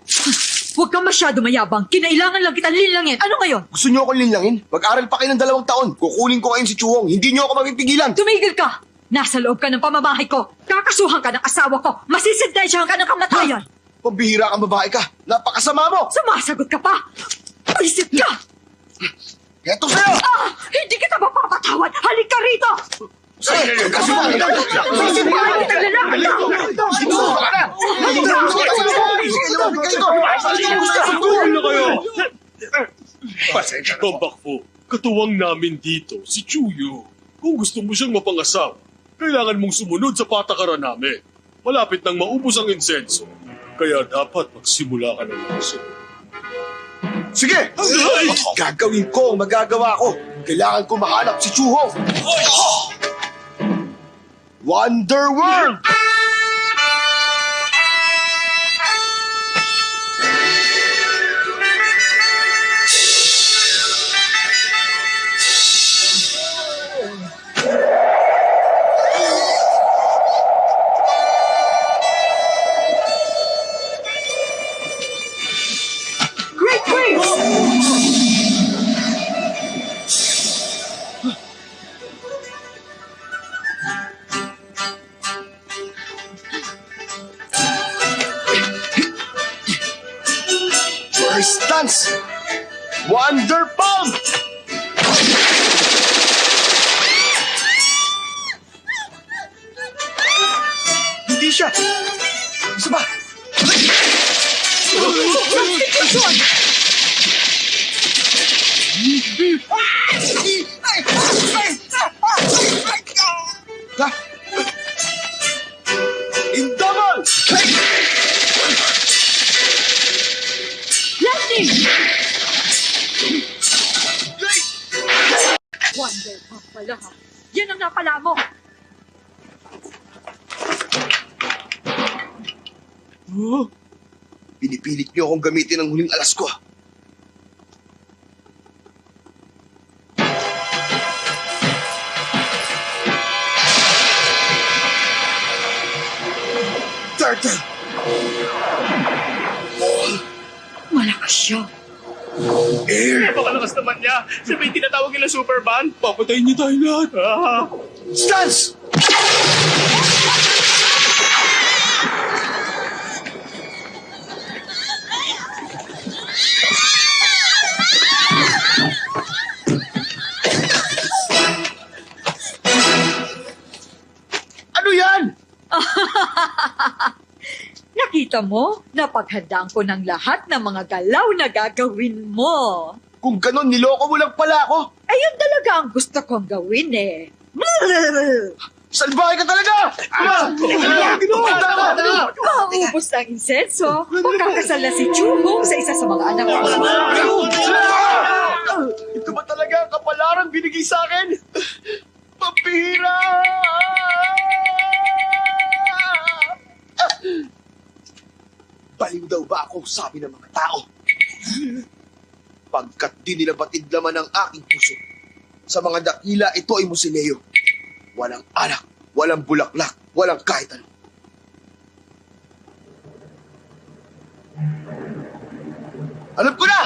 Huwag kang masyado mayabang. Kinailangan lang kitang linlangin. Ano ngayon? Gusto niyo akong linlangin? Mag-aral pa kayo ng 2 taon. Kukunin ko kayo si Chuhong. Hindi niyo ako mapipigilan. Tumigil ka! Nasa loob ka ng pamamahay ko. Kakasuhan ka ng asawa ko. Masisintensyahan ka ng kamatayan. Pambihira kang babae ka. Napakasama mo. Sumasagot ka pa. Isip ka! Eto sa'yo! Hindi kita mapapatawad! Halika rito! Pambakfo, katuwang namin dito, si Chuyo. Kung gusto mo siyang mapangasawa, kailangan mong sumunod sa patakaran namin. Malapit nang maubos ang insenso, kaya dapat magsimula ka ng maso. Sige! Gagawin ko ang magagawa ko. Kailangan ko mahanap si Chuhong. Wonder World! Great Grace! First dance! Wonder Palm! Hindi siya! Isa ba? Ha? Indamal! Lightning! Wonder pa pala ha. Yan ang napala mo. Pinipilit niyo akong gamitin ang huling alas ko. Turtle! Malakas siya. Air! Napakalakas naman niya. Sabi tinatawag nila Superman. Papatayin niyo tayo lahat. Stance! Ano yan? Nakita mo? Napaghandaan ko ng lahat ng mga galaw na gagawin mo. Kung ganon, niloko mo lang pala ako. Ayun talaga ang gusto kong gawin eh. Salbahe ka talaga! Maubos ng insenso. Magkakasal na si Chuhong sa isa sa mga anak ko. Ito ba talaga ang kapalarang binigay sa akin? Pampihira! Baliw daw ba ako, sabi ng mga tao? Pagkat di nila batid laman ang aking puso. Sa mga dakila, ito ay musileo. Walang anak, walang bulaklak, walang kahit ano. Alam ko na!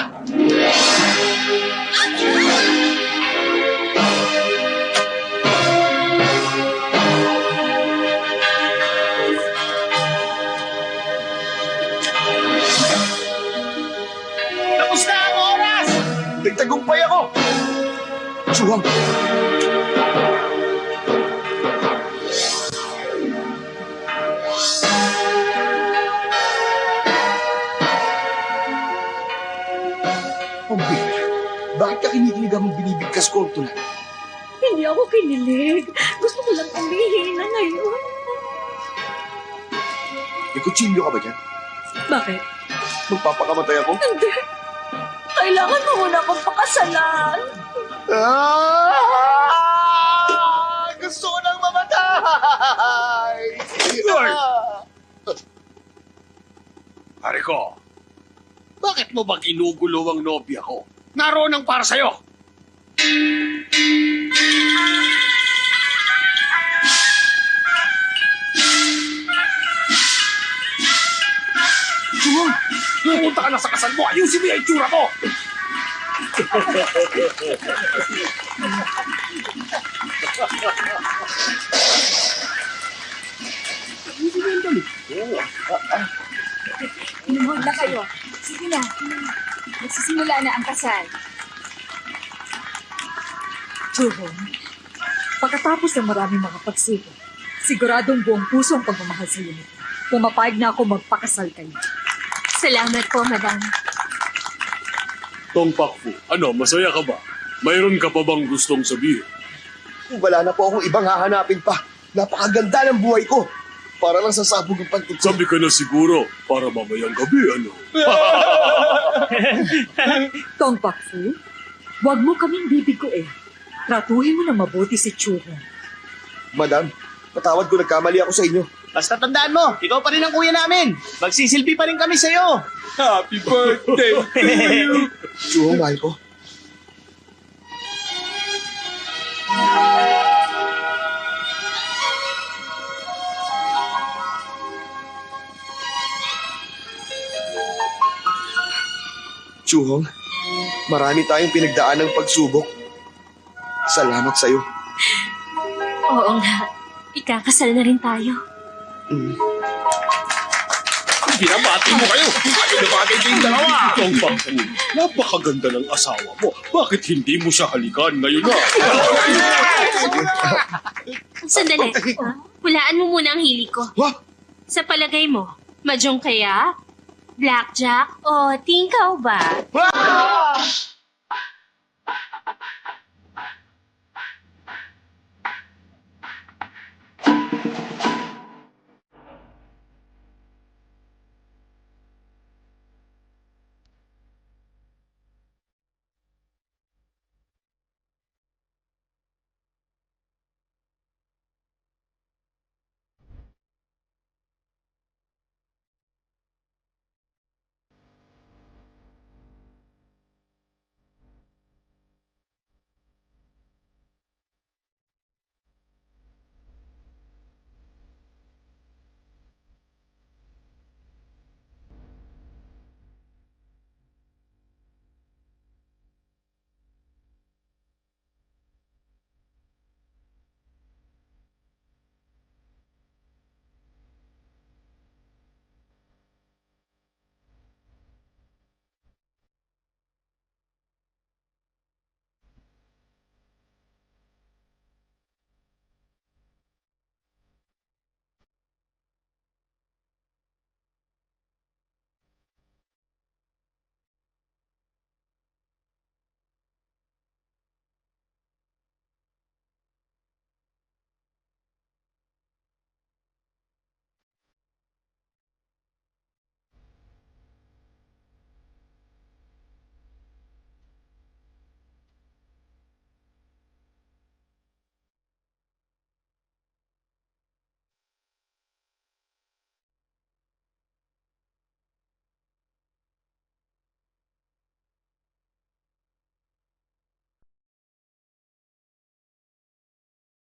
Tapos na ang oras! Nagtagumpay ako! Chuhang! talagang binibigkas ko ang tula. Hindi ako kinilig. Gusto ko lang umihi na ngayon. May kutsilyo ka ba dyan? Bakit? Magpapakamatay ako? Hindi. Kailangan mo muna akong pakasalan. Gusto ko nang mamatay! Lord! Pare ko, bakit mo ba ginugulo ang nobya ko? Naroon ang para sa'yo. Pumunta ka na sa kasal mo. Ayusin mo yung itsura mo. Inuhod na kayo. Sige na. Nagsisimula na ang kasal. Juhon, pagkatapos ng maraming mga pagsiko, siguradong buong puso ang pagmamahal sa iyo. Pumapayag na ako magpakasal kayo. Salamat po, madam. Tong Pakfu, ano, masaya ka ba? Mayroon ka pa bang gustong sabihin? Wala na po akong ibang hahanapin pa. Napakaganda ng buhay ko. Para lang sa sabog ng pagtutsi. Sabi ka na siguro, para mamayang gabi, ano? Tong Pakfu, huwag mo kaming bibiguin. Tratuhin mo na mabuti si Chuhon. Madam, patawad ko nagkamali ako sa inyo. Basta tandaan mo, ikaw pa rin ang kuya namin. Magsisilbi pa rin kami sa'yo. Happy birthday to you! Chuhong, mahal ko. Chuhong, marami tayong pinagdaan ng pagsubok. Salamat sa'yo. Oo nga. Ikakasal na rin tayo. Binabati mo kayo! Ano na bagay kayong dalawa? Tong Pakfu, napakaganda ng asawa mo. Bakit hindi mo siya halikan ngayon na? Sandali. Hulaan mo muna ang hili ko. Wah! Sa palagay mo, mahjong kaya? Blackjack o tingkaw ba?